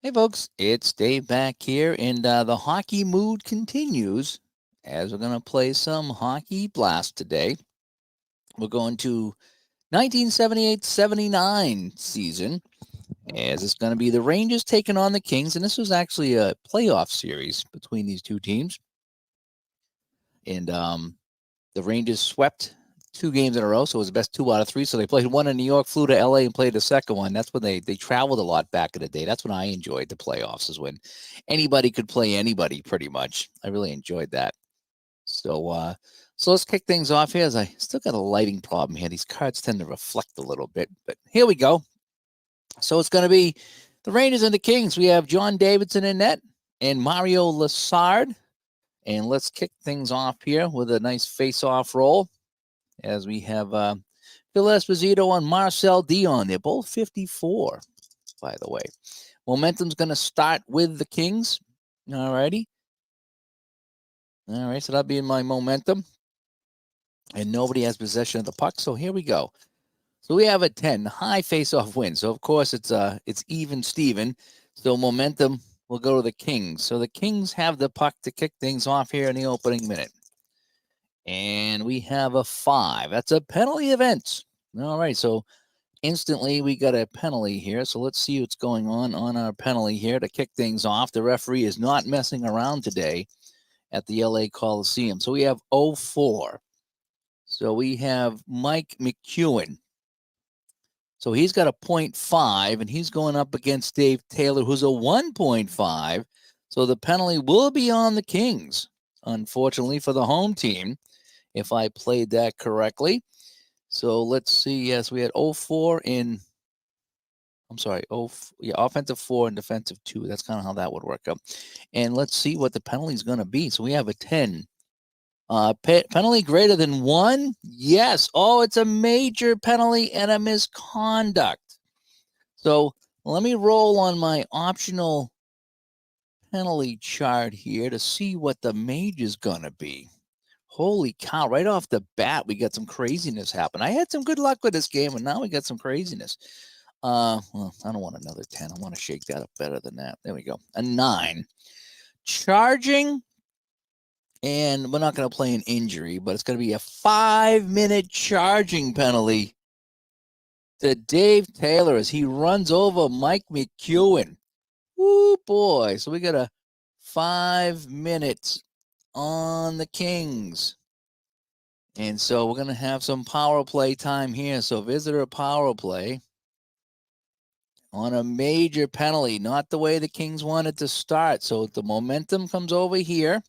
Hey, folks, it's Dave back here, and the hockey mood continues as we're going to play some Hockey Blast today. We're going to 1978-79 season, as it's going to be the Rangers taking on the Kings, and this was actually a playoff series between these two teams. And the Rangers swept 2 games in a row, so it was the best 2 out of 3. So they played one in New York, flew to LA, and played the second one. That's when they traveled a lot back in the day. That's when I enjoyed the playoffs, is when anybody could play anybody pretty much. I really enjoyed that. So let's kick things off here. As I still got a lighting problem here. These cards tend to reflect a little bit, but here we go. So it's going to be the Rangers and the Kings. We have John Davidson in net and Mario Lessard. And let's kick things off here with a nice face-off roll, as we have Phil Esposito on Marcel Dion. They're both 54, by the way. Momentum's going to start with the Kings. All righty. All right, so that'll be in my momentum. And nobody has possession of the puck, so here we go. So we have a 10, high face-off win. So, of course, it's even Steven. So momentum will go to the Kings. So the Kings have the puck to kick things off here in the opening minute. And we have a 5. That's a penalty event. All right, so instantly we got a penalty here. So let's see what's going on our penalty here to kick things off. The referee is not messing around today at the LA Coliseum. So we have 0-4. So we have Mike McEwen. So he's got a 0.5, and he's going up against Dave Taylor, who's a 1.5. So the penalty will be on the Kings, unfortunately, for the home team, if I played that correctly. So let's see. Yes, we had 0-4 in, I'm sorry, offensive 4 and defensive 2. That's kind of how that would work out. And let's see what the penalty is going to be. So we have a 10. Penalty greater than 1? Yes. Oh, it's a major penalty and a misconduct. So let me roll on my optional penalty chart here to see what the major is going to be. Holy cow, right off the bat, we got some craziness happen. I had some good luck with this game, and now we got some craziness. Well, I don't want another 10. I want to shake that up better than that. There we go. A 9. Charging. And we're not going to play an injury, but it's going to be a 5-minute charging penalty to Dave Taylor as he runs over Mike McEwen. Woo, boy. So we got a 5 minutes on the Kings. And so we're going to have some power play time here. So visitor power play on a major penalty, not the way the Kings wanted to start. So the momentum comes over here.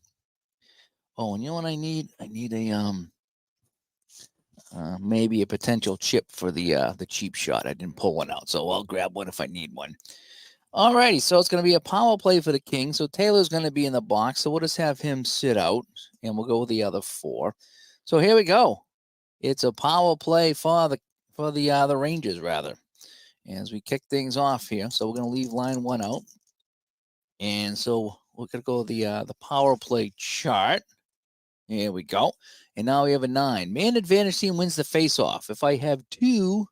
Oh, and you know what I need? I need a maybe a potential chip for the cheap shot. I didn't pull one out, so I'll grab one if I need one. All righty, so it's going to be a power play for the Kings. So Taylor's going to be in the box, so we'll just have him sit out, and we'll go with the other 4. So here we go. It's a power play for the Rangers, rather, as we kick things off here. So we're going to leave line 1 out, and so we're going to go with the power play chart. Here we go. And now we have a 9. Man advantage team wins the face-off. If I have 2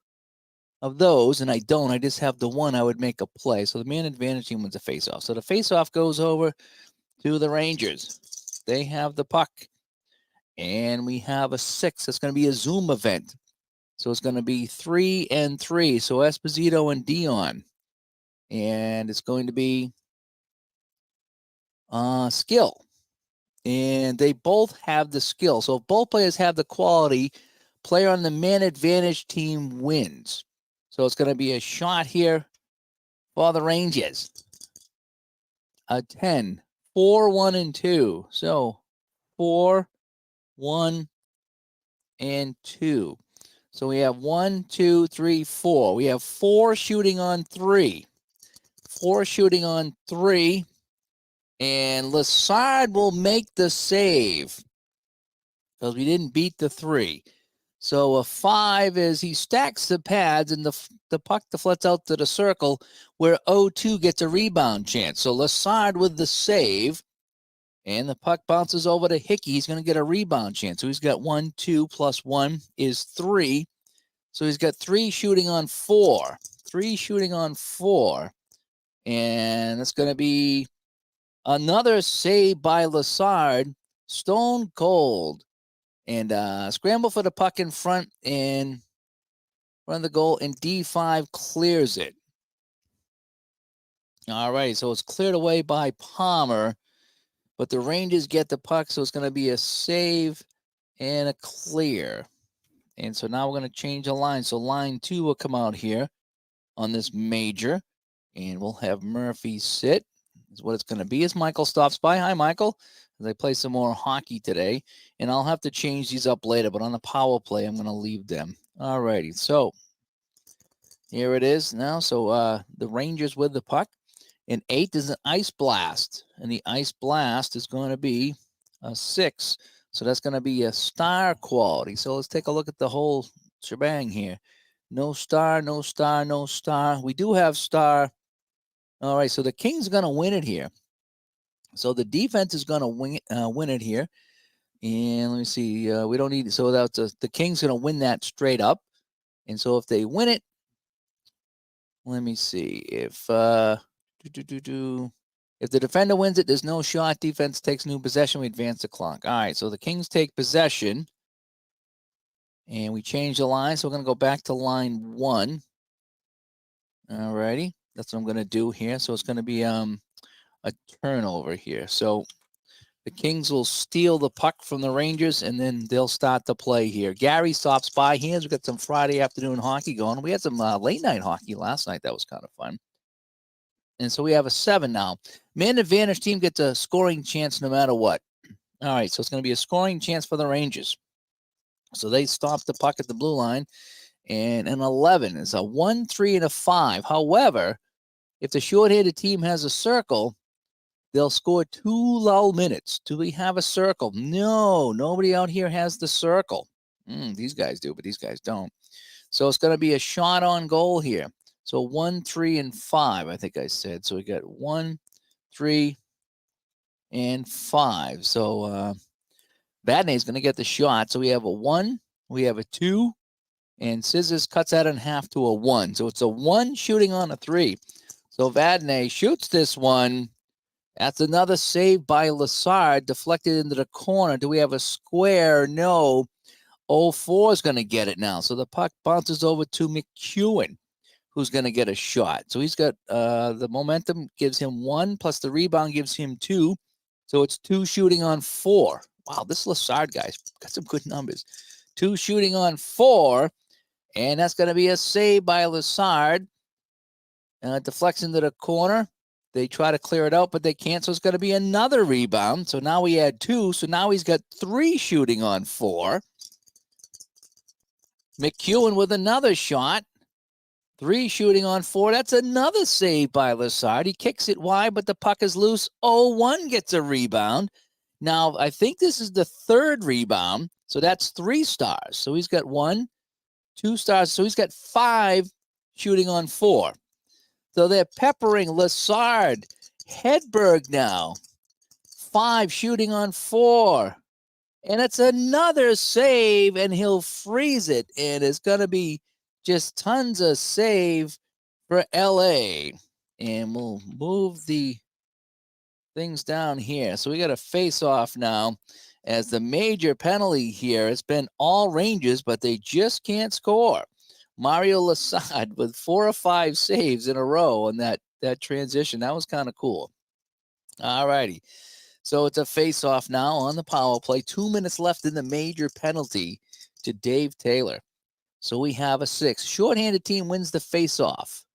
of those, and I don't, I just have the 1, I would make a play. So the man advantage team wins the face-off. So the face-off goes over to the Rangers. They have the puck. And we have a 6. It's going to be a Zoom event. So it's going to be 3 and 3. So Esposito and Dion. And it's going to be skill. And they both have the skill. So if both players have the quality, player on the man advantage team wins. So it's going to be a shot here for the Rangers. A 10, 4, 1, and 2. So 4, 1, and 2. So we have 1, 2, 3, 4. We have 4 shooting on 3. 4 shooting on 3. And Lessard will make the save because we didn't beat the 3. So a 5 is he stacks the pads and the puck deflects out to the circle where 0-2 gets a rebound chance. So Lessard with the save, and the puck bounces over to Hickey. He's going to get a rebound chance. So he's got 1, 2 plus 1 is 3. So he's got 3 shooting on 4. 3 shooting on 4. And it's going to be another save by Lassard. Stone cold. And scramble for the puck in front and run the goal. And D5 clears it. All right, so it's cleared away by Palmer. But the Rangers get the puck, so it's going to be a save and a clear. And so now we're going to change the line. So line 2 will come out here on this major. And we'll have Murphy sit. Is what it's going to be as Michael stops by. Hi, Michael. As I play some more hockey today. And I'll have to change these up later. But on the power play, I'm going to leave them. All righty. So here it is now. So the Rangers with the puck. And 8 is an ice blast. And the ice blast is going to be a 6. So that's going to be a star quality. So let's take a look at the whole shebang here. No star, no star, no star. We do have star. All right, so the Kings are going to win it here. So the defense is going to win it here. And let me see. We don't need – so that's the Kings are going to win that straight up. And so if they win it, let me see. If if the defender wins it, there's no shot. Defense takes new possession. We advance the clock. All right, so the Kings take possession. And we change the line. So we're going to go back to line 1. All righty. That's what I'm going to do here. So it's going to be a turnover here. So the Kings will steal the puck from the Rangers, and then they'll start the play here. Gary stops by here. We've got some Friday afternoon hockey going. We had some late-night hockey last night. That was kind of fun. And so we have a 7 now. Man advantage team gets a scoring chance no matter what. All right, so it's going to be a scoring chance for the Rangers. So they stop the puck at the blue line, and an 11 is a 1, 3, and a 5. However, if the short-handed team has a circle, they'll score 2 lull minutes. Do we have a circle? No, nobody out here has the circle. These guys do, but these guys don't. So it's going to be a shot on goal here. So 1, 3, and 5, I think I said. So we got 1, 3, and 5. So Badney is going to get the shot. So we have a 1, we have a 2, and Scissors cuts that in half to a 1. So it's a 1 shooting on a 3. So Vadnais shoots this one. That's another save by Lassard, deflected into the corner. Do we have a square? No. 04 is going to get it now. So the puck bounces over to McEwen, who's going to get a shot. So he's got the momentum gives him 1, plus the rebound gives him 2. So it's 2 shooting on 4. Wow, this Lassard guy's got some good numbers. 2 shooting on 4, and that's going to be a save by Lassard. Deflects into the corner. They try to clear it out, but they can't, so it's going to be another rebound. So now we add 2, so now he's got 3 shooting on 4. McEwen with another shot. 3 shooting on 4. That's another save by Lassard. He kicks it wide, but the puck is loose. 0-1 gets a rebound. Now, I think this is the 3rd rebound, so that's 3 stars. So he's got 1, 2 stars. So he's got 5 shooting on 4. So they're peppering Lassard. Hedberg now. 5 shooting on 4. And it's another save, and he'll freeze it. And it's going to be just tons of save for LA. And we'll move the things down here. So we got a face-off now as the major penalty here. It's been all Rangers, but they just can't score. Mario Lassard with 4 or 5 saves in a row on that transition. That was kind of cool. All righty. So it's a face-off now on the power play. 2 minutes left in the major penalty to Dave Taylor. So we have a 6. Short-handed team wins the face-off.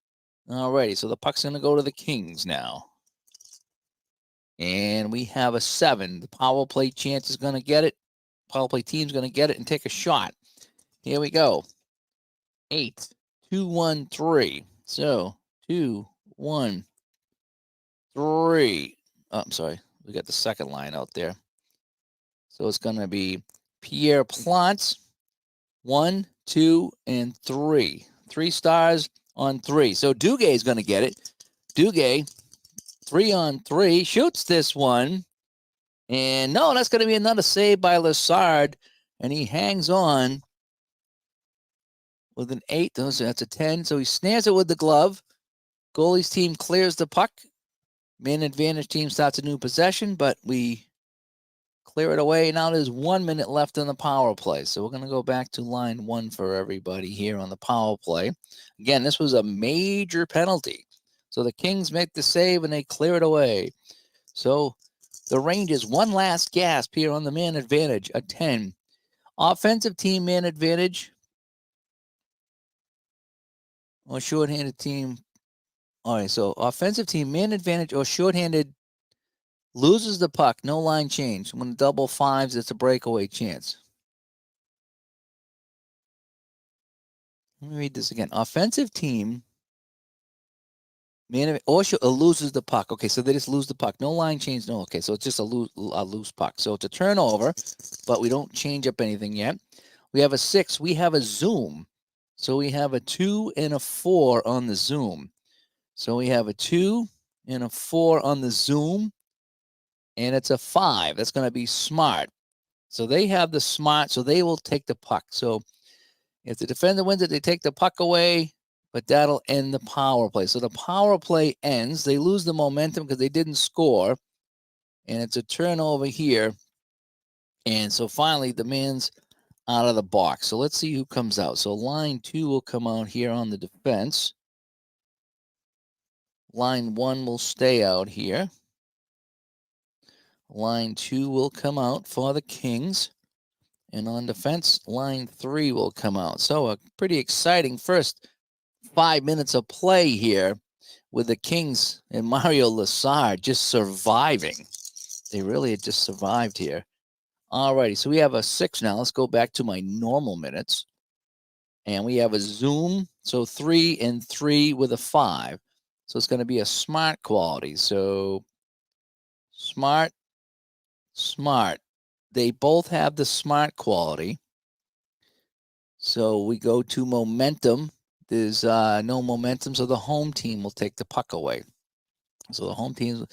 All righty. So the puck's going to go to the Kings now. And we have a 7. The power play chance is going to get it. Power play team's going to get it and take a shot. Here we go. 8, 2, 1, 3. So 2, 1, 3. Oh, I'm sorry. We got the second line out there. So it's going to be Pierre Plante. 1, 2, and 3. 3 stars on 3. So Duguay is going to get it. Duguay, 3 on 3, shoots this one. And no, that's going to be another save by Lassard. And he hangs on with an 8. That's a 10. So he snares it with the glove. Goalie's team clears the puck. Man advantage team starts a new possession, but we clear it away. Now there's 1 minute left in the power play. So we're going to go back to line 1 for everybody here on the power play. Again, this was a major penalty. So the Kings make the save and they clear it away. So the Rangers, one last gasp here on the man advantage, a 10. Offensive team man advantage or shorthanded team. All right, so offensive team man advantage or shorthanded loses the puck, no line change. When double fives, it's a breakaway chance. Let me read this again. Offensive team man or loses the puck. Okay, so they just lose the puck. No line change. No, okay, so it's just a loose puck. So it's a turnover, but we don't change up anything yet. We have a 6. We have a zoom. So we have a 2 and a 4 on the zoom. So we have a 2 and a 4 on the zoom, and it's a 5. That's going to be smart. So they have the smart, so they will take the puck. So if the defender wins it, they take the puck away, but that'll end the power play. So the power play ends. They lose the momentum because they didn't score, and it's a turnover here. And so finally, the man's out of the box. So let's see who comes out. So line 2 will come out here on the defense. Line 1 will stay out here. Line 2 will come out for the Kings. And on defense, line 3 will come out. So a pretty exciting first 5 minutes of play here with the Kings and Mario Lessard just surviving. They really had just survived here. All righty, so we have a 6 now. Let's go back to my normal minutes. And we have a zoom, so 3 and 3 with a 5. So it's going to be a smart quality. So smart. They both have the smart quality. So we go to momentum. There's no momentum, so the home team will take the puck away. So the home team,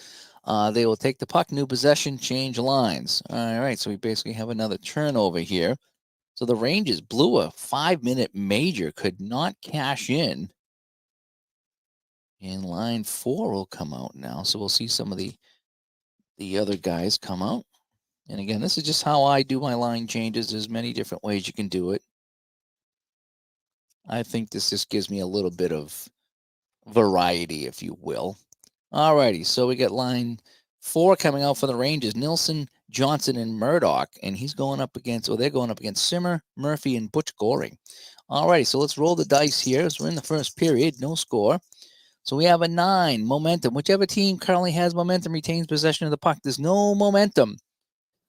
they will take the puck, new possession, change lines. All right, so we basically have another turnover here. So the Rangers blew a 5-minute major, could not cash in. And line 4 will come out now. So we'll see some of the other guys come out. And again, this is just how I do my line changes. There's many different ways you can do it. I think this just gives me a little bit of variety, if you will. All righty, so we got line 4 coming out for the Rangers. Nilsson, Johnson, and Murdoch. And he's going up against, they're going up against Simmer, Murphy, and Butch Goring. All righty, so let's roll the dice here. So we're in the first period, no score. So we have a 9, momentum. Whichever team currently has momentum retains possession of the puck. There's no momentum.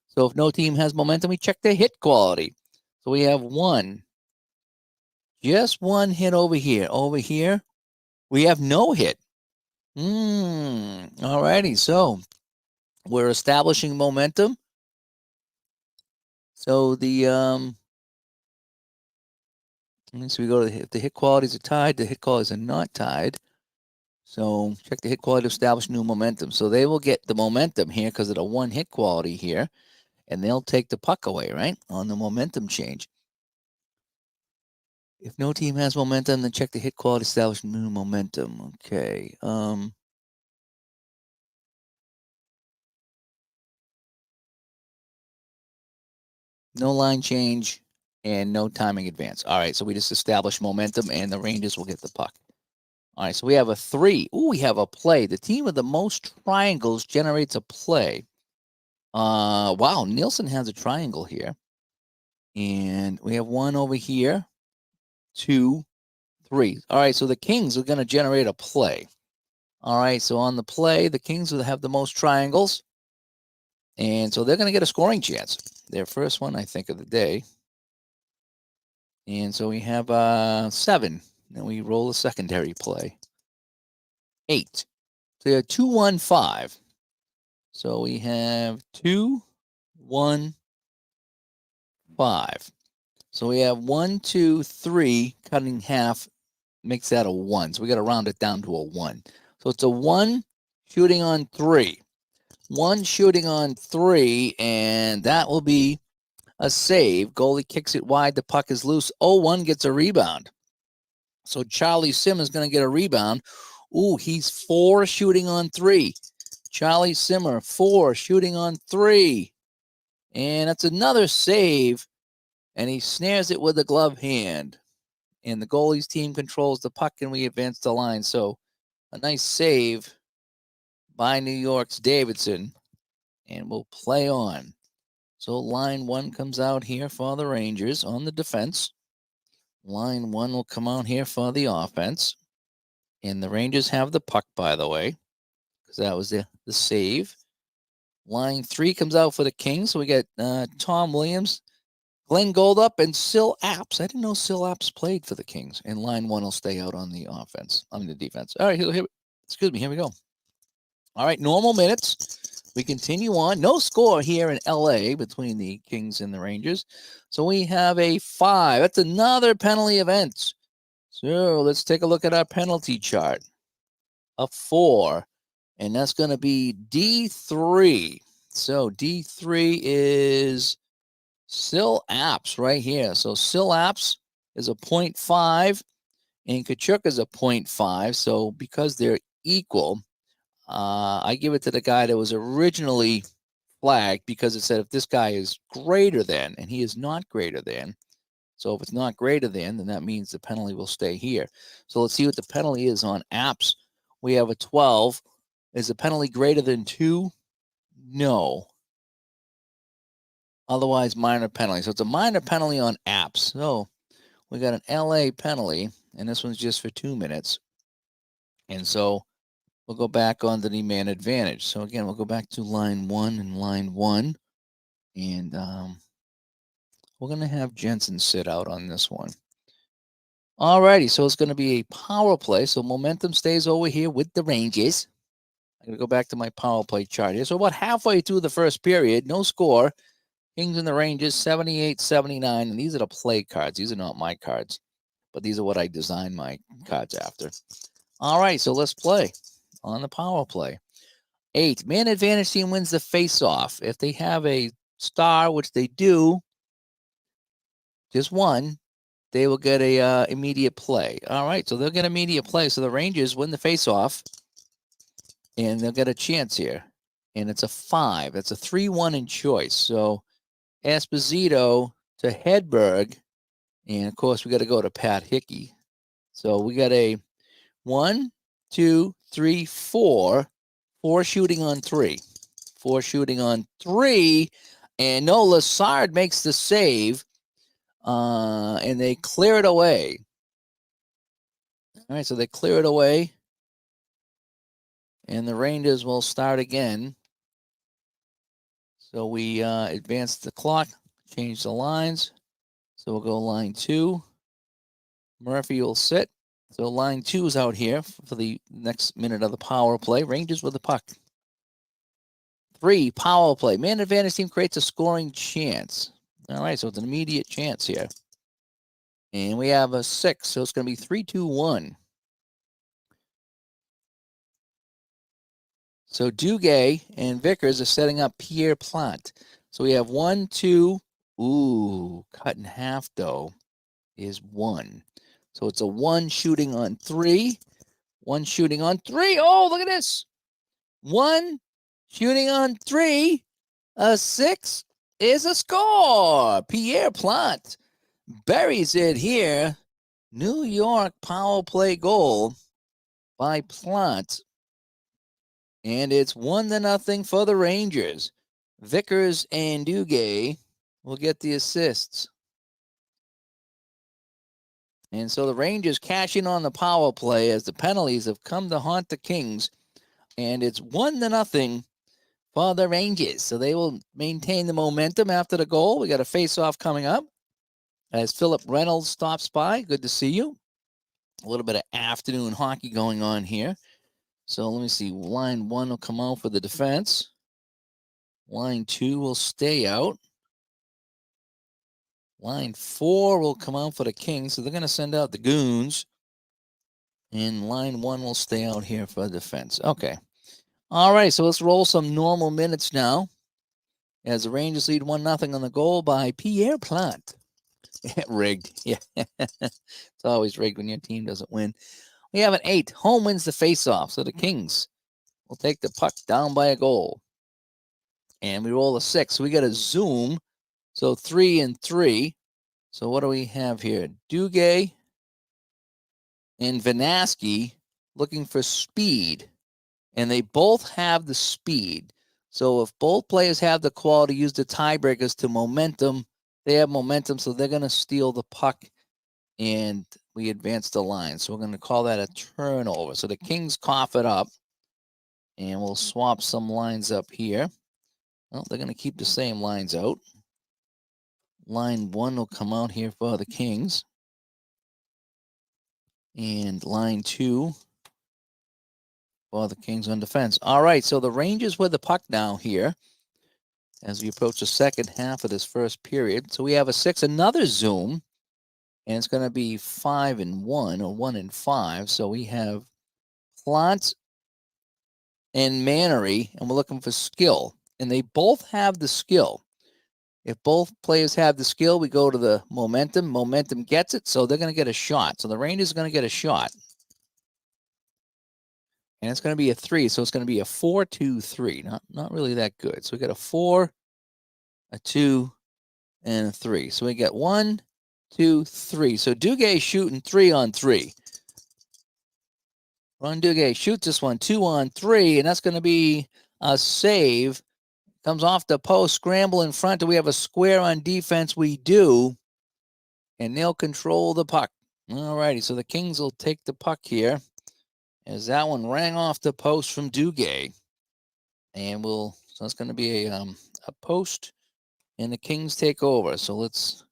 So if no team has momentum, we check their hit quality. So we have 1. Just 1 hit over here. Over here, we have no hit. All righty, so we're establishing momentum. So the so we go to the hit qualities are tied. The hit qualities are not tied. So check the hit quality to establish new momentum. So they will get the momentum here because of the 1 hit quality here, and they'll take the puck away, right, on the momentum change. If no team has momentum, then check the hit quality to establish new momentum. Okay. No line change and no timing advance. All right, so we just established momentum, and the Rangers will get the puck. All right, so we have a 3. Ooh, we have a play. The team with the most triangles generates a play. Wow, Nielsen has a triangle here. And we have 1 over here, 2, 3. All right, so the Kings are going to generate a play. All right, so on the play, the Kings will have the most triangles. And so they're going to get a scoring chance. Their first one, I think, of the day. And so we have 7. Then we roll a secondary play. 8. So we have 2, 1, 5. So we have 2, 1, 5. So we have 1, 2, 3, cutting half makes that a 1. So we got to round it down to a 1. So it's a 1 shooting on 3. 1 shooting on 3, and that will be a save. Goalie kicks it wide. The puck is loose. 0-1 gets a rebound. So Charlie Sim is going to get a rebound. Ooh, he's 4 shooting on 3. Charlie Simmer, 4 shooting on 3. And that's another save. And he snares it with a glove hand. And the goalie's team controls the puck, and we advance the line. So a nice save by New York's Davidson. And we'll play on. So line 1 comes out here for the Rangers on the defense. Line 1 will come out here for the offense. And the Rangers have the puck, by the way, because that was the save. Line 3 comes out for the Kings. So we got Tom Williams, Glenn Goldup, and Sil Apps. I didn't know Sil Apps played for the Kings. And line 1 will stay out on the offense, on the defense. All right, here we go. All right, normal minutes. We continue on. No score here in LA between the Kings and the Rangers. So we have a 5. That's another penalty event. So let's take a look at our penalty chart. A 4. And that's going to be D3. So D3 is Sil Apps right here. So Sil Apps is a 0.5 and Kachuk is a 0.5. So because they're equal, I give it to the guy that was originally flagged because it said if this guy is greater than, and he is not greater than. So if it's not greater than, then that means the penalty will stay here. So let's see what the penalty is on Apps. We have a 12. Is the penalty greater than 2? No. Otherwise, minor penalty. So it's a minor penalty on Apps. So we got an LA penalty, and this one's just for 2 minutes. And so we'll go back on the man advantage. So again, we'll go back to line 1 and line 1. And we're going to have Jensen sit out on this one. All righty, so it's going to be a power play. So momentum stays over here with the Rangers. I'm going to go back to my power play chart here. So about halfway through the first period, no score. Kings and the Rangers, 78-79. And these are the play cards. These are not my cards, but these are what I designed my cards after. All right, so let's play on the power play. 8, man advantage team wins the face-off. If they have a star, which they do, just one, they will get a immediate play. All right, so they'll get immediate play. So the Rangers win the face-off, and they'll get a chance here. And it's a 5. It's a 3-1 in choice. So Esposito to Hedberg, and of course we got to go to Pat Hickey. So we got a 1, 2, 3, 4. 4 shooting on 3. 4 shooting on 3. And no, Lassard makes the save. And they clear it away. All right, so they clear it away. And the Rangers will start again. So we advance the clock, change the lines. So we'll go line 2. Murphy will sit. So line 2 is out here for the next minute of the power play. Rangers with the puck. 3, power play. Man advantage team creates a scoring chance. All right, so it's an immediate chance here. And we have a 6, so it's going to be 3-2-1. So Duguay and Vickers are setting up Pierre Plante. So we have 1, 2. Ooh, cut in half, though, is 1. So it's a 1 shooting on 3. 1 shooting on 3. Oh, look at this. 1 shooting on 3. A 6 is a score. Pierre Plante buries it here. New York power play goal by Plante. And it's 1-0 for the Rangers. Vickers and Duguay will get the assists. And so the Rangers cash in on the power play as the penalties have come to haunt the Kings. And it's 1-0 for the Rangers. So they will maintain the momentum after the goal. We got a face-off coming up as Philip Reynolds stops by. Good to see you. A little bit of afternoon hockey going on here. So let me see. Line 1 will come out for the defense. Line 2 will stay out. Line 4 will come out for the Kings. So they're going to send out the Goons. And line 1 will stay out here for the defense. Okay. All right. So let's roll some normal minutes now. As the Rangers lead 1-0 on the goal by Pierre Plante. Rigged. Yeah. It's always rigged when your team doesn't win. We have an 8. Home wins the faceoff. So the Kings will take the puck down by a goal. And we roll a 6. So we got a zoom. So 3 and 3. So what do we have here? Duguay and Vanaski looking for speed. And they both have the speed. So if both players have the quality, use the tiebreakers to momentum. They have momentum, so they're going to steal the puck, and we advance the line. So we're going to call that a turnover. So the Kings cough it up, and we'll swap some lines up here. Well, they're going to keep the same lines out. Line 1 will come out here for the Kings. And line 2 for the Kings on defense. All right, so the Rangers with the puck now here as we approach the second half of this first period. So we have a 6, another zoom, and it's going to be 5 and 1 or 1 and 5. So we have Plant and Mannery, and we're looking for skill. And they both have the skill. If both players have the skill, we go to the momentum. Momentum gets it, so they're going to get a shot. So the Rangers are going to get a shot. And it's going to be a 3, so it's going to be a 4-2-3. Not really that good. So we got a 4, a 2, and a 3. So we got 1, 2, 3. So Duguay shooting 3 on 3. Ron Duguay shoots this one 2 on 3, and that's going to be a save. Comes off the post, scramble in front. Do we have a square on defense? We do. And they'll control the puck. All righty, so the Kings will take the puck here as that one rang off the post from Duguay. And so it's going to be a post, and the Kings take over. So let's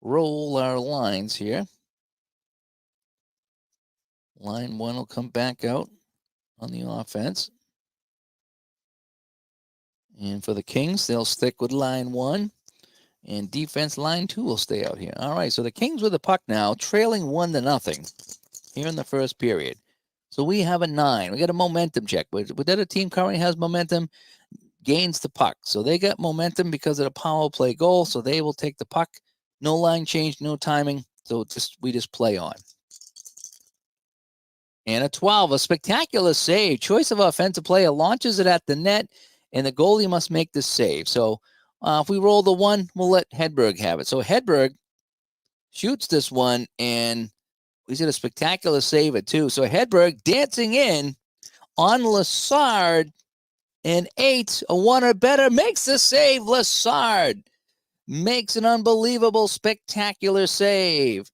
roll our lines here. Line 1 will come back out on the offense. And for the Kings, they'll stick with line 1. And defense line 2 will stay out here. All right, so the Kings with the puck now, trailing 1-0 here in the first period. So we have a 9. We got a momentum check. But that a team currently has momentum, gains the puck. So they got momentum because of the power play goal. So they will take the puck. No line change, no timing. So we just play on. And a 12, a spectacular save. Choice of offensive player, launches it at the net, and the goalie must make the save. So if we roll the 1, we'll let Hedberg have it. So Hedberg shoots this one, and we did a spectacular save at 2. So Hedberg dancing in on Lassard, and 8, a 1 or better, makes the save. Lassard makes an unbelievable, spectacular save.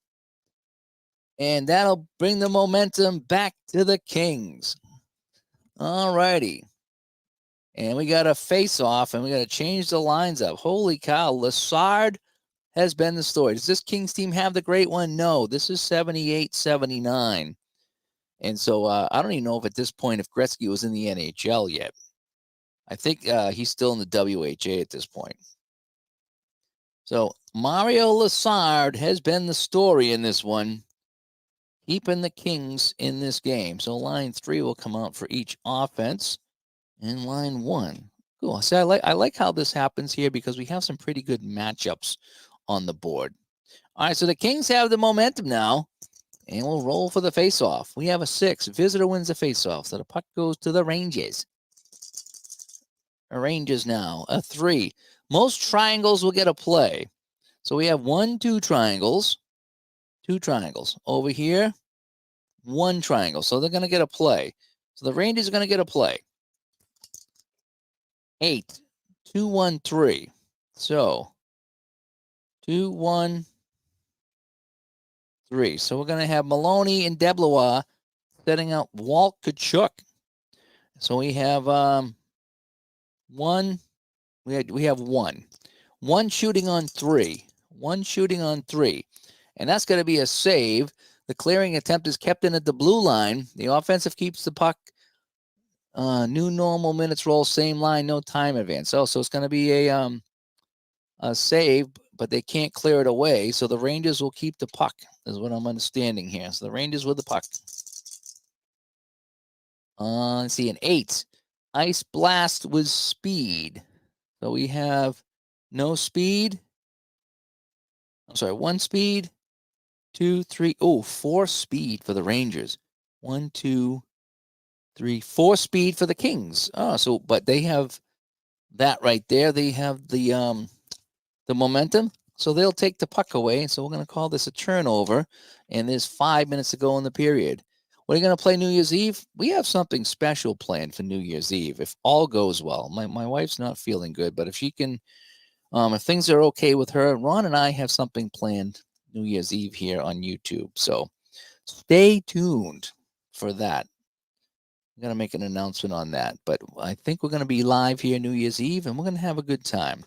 And that'll bring the momentum back to the Kings. All righty. And we got a face-off, and we got to change the lines up. Holy cow, Lassard has been the story. Does this Kings team have the great one? No, this is 78-79. And so I don't even know if at this point if Gretzky was in the NHL yet. I think he's still in the WHA at this point. So Mario Lassard has been the story in this one, keeping the Kings in this game. So line 3 will come out for each offense. And line 1. Cool. So I like how this happens here because we have some pretty good matchups on the board. All right, so the Kings have the momentum now, and we'll roll for the faceoff. We have a 6. Visitor wins the faceoff, so the puck goes to the Rangers. The Rangers now, a 3. Most triangles will get a play. So we have 1, 2 triangles, 2 triangles. Over here, 1 triangle. So they're going to get a play. So the Rangers are going to get a play. 8, 2, 1, 3. So 2, 1, 3. So we're going to have Maloney and Deblois setting up Walt Kachuk. So we have 1. We have 1. 1 shooting on 3. 1 shooting on 3. And that's going to be a save. The clearing attempt is kept in at the blue line. The offensive keeps the puck. New normal minutes roll, same line, no time advance. So it's going to be a save, but they can't clear it away. So the Rangers will keep the puck, is what I'm understanding here. So the Rangers with the puck. Let's see, an 8. Ice Blast with speed. So we have no speed. I'm sorry, 1 speed, 2, 3. Oh, 4 speed for the Rangers. 1, 2, 3, 4 speed for the Kings. So but they have that right there. They have the momentum, so they'll take the puck away. So we're going to call this a turnover, and there's 5 minutes to go in the period. What are you going to play New Year's Eve? We have something special planned for New Year's Eve if all goes well. My wife's not feeling good, but if she can, if things are okay with her, Ron and I have something planned New Year's Eve here on YouTube. So stay tuned for that. I'm going to make an announcement on that, but I think we're going to be live here New Year's Eve, and we're going to have a good time.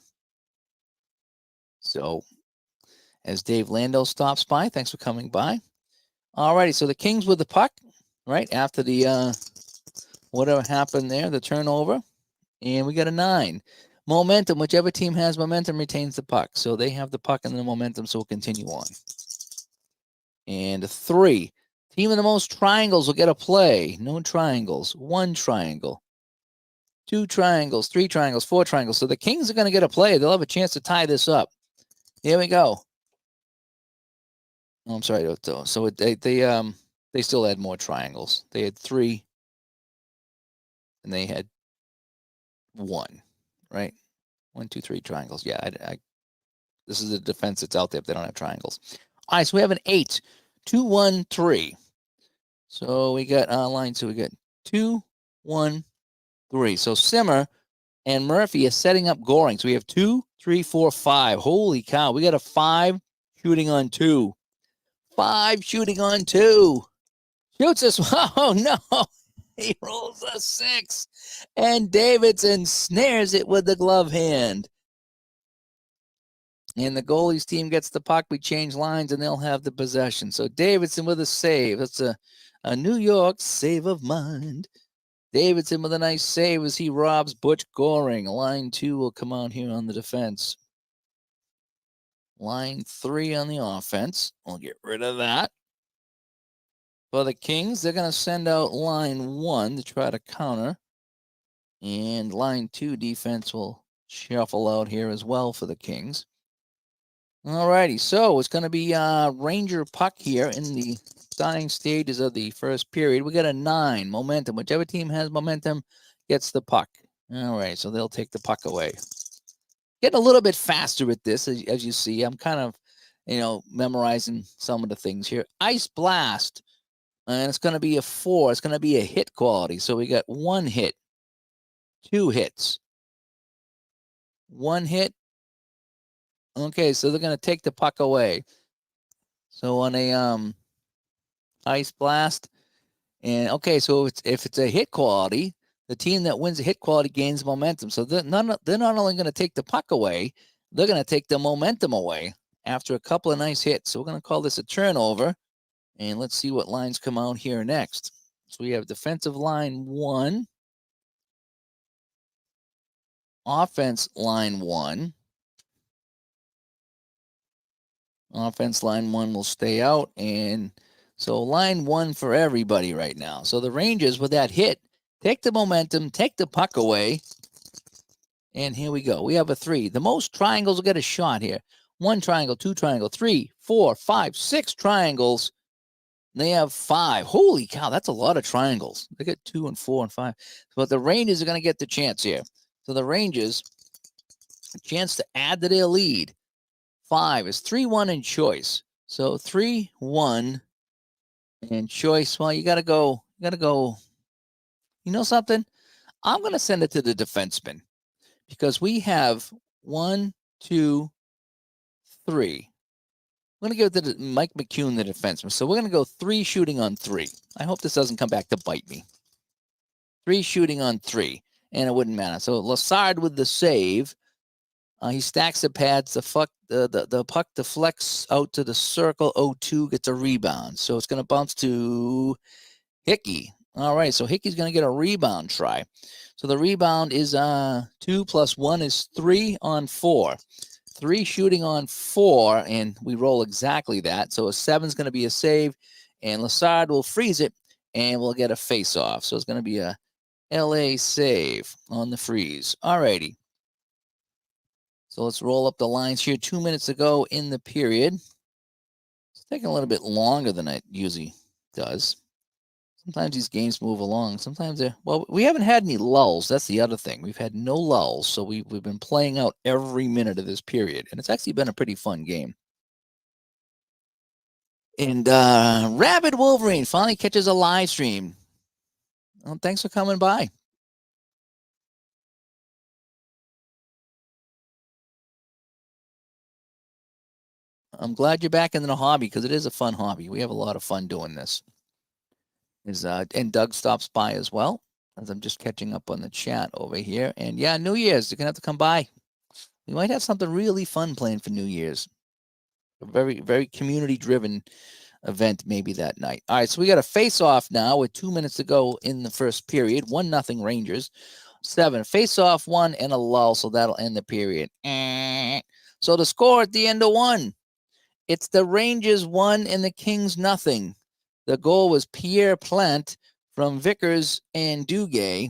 So as Dave Lando stops by, thanks for coming by. All righty, so the Kings with the puck, right after the whatever happened there, the turnover, and we got a 9. Momentum, whichever team has momentum retains the puck. So they have the puck and the momentum, so we'll continue on. And a 3. Team with the most triangles will get a play. No triangles. 1 triangle. 2 triangles, 3 triangles, 4 triangles. So the Kings are going to get a play. They'll have a chance to tie this up. Here we go. Oh, I'm sorry. So they still had more triangles. They had 3, and they had 1, right? 1, 2, 3 triangles. Yeah, this is a defense that's out there if they don't have triangles. All right, so we have an 8, 2, 1, 3. So we got line. So we got 2, 1, 3. So Simmer and Murphy is setting up Goring. So we have 2, 3, 4, 5. Holy cow! We got a 5 shooting on 2. 5 shooting on 2. Shoots us. Oh no! He rolls a 6, and Davidson snares it with the glove hand. And the goalie's team gets the puck. We change lines, and they'll have the possession. So Davidson with a save. That's a New York save of mind. Davidson with a nice save as he robs Butch Goring. Line 2 will come out here on the defense. Line 3 on the offense. We'll get rid of that. For the Kings, they're going to send out line 1 to try to counter. And line 2 defense will shuffle out here as well for the Kings. All righty, so it's going to be Ranger puck here in the dying stages of the first period. We got a 9 momentum. Whichever team has momentum gets the puck. All right, so they'll take the puck away. Getting a little bit faster with this, as you see. I'm kind of, memorizing some of the things here. Ice Blast, and it's going to be a 4. It's going to be a hit quality. So we got 1 hit, 2 hits, 1 hit. Okay, so they're going to take the puck away. So on a Ice Blast, and okay, so if it's a hit quality, the team that wins the hit quality gains momentum. So they're not only going to take the puck away, they're going to take the momentum away after a couple of nice hits. So we're going to call this a turnover, and let's see what lines come out here next. So we have defensive line 1, offense line 1. Offense line 1 will stay out, and so line 1 for everybody right now. So the Rangers with that hit take the momentum, take the puck away, and here we go. We have a 3. The most triangles will get a shot here. 1 triangle, 2 triangle, 3, 4, 5, 6 triangles. They have 5. Holy cow, that's a lot of triangles. They got 2 and 4 and 5. But the Rangers are going to get the chance here. So the Rangers, a chance to add to their lead. 5 is 3-1 in choice. So 3-1 in choice. Well, you got to go. You know something? I'm going to send it to the defenseman because we have 1, 2, 3. I'm going to give it to Mike McCune, the defenseman. So we're going to go 3 shooting on 3. I hope this doesn't come back to bite me. 3 shooting on 3, and it wouldn't matter. So Lassard with the save. He stacks the pads. The puck deflects out to the circle. 0-2 gets a rebound. So it's going to bounce to Hickey. All right, so Hickey's going to get a rebound try. So the rebound is 2 plus 1 is 3 on 4. 3 shooting on 4, and we roll exactly that. So a 7 is going to be a save, and Lassard will freeze it, and we'll get a face-off. So it's going to be a LA save on the freeze. All righty. So let's roll up the lines here. 2 minutes ago in the period. It's taking a little bit longer than it usually does. Sometimes these games move along. Sometimes they're, well, we haven't had any lulls. That's the other thing. We've had no lulls. So we've been playing out every minute of this period. And it's actually been a pretty fun game. And Rabid Wolverine finally catches a live stream. Well, thanks for coming by. I'm glad you're back in the hobby because it is a fun hobby. We have a lot of fun doing this. And Doug stops by as well, as I'm just catching up on the chat over here. And yeah, New Year's, you're going to have to come by. We might have something really fun planned for New Year's. A very, very community-driven event maybe that night. All right, so we got a face-off now with 2 minutes to go in the first period. 1-0 Rangers. 7. Face-off, 1, and a lull, so that'll end the period. So the score at the end of 1. It's the Rangers 1 and the Kings 0. The goal was Pierre Plante from Vickers and Duguay,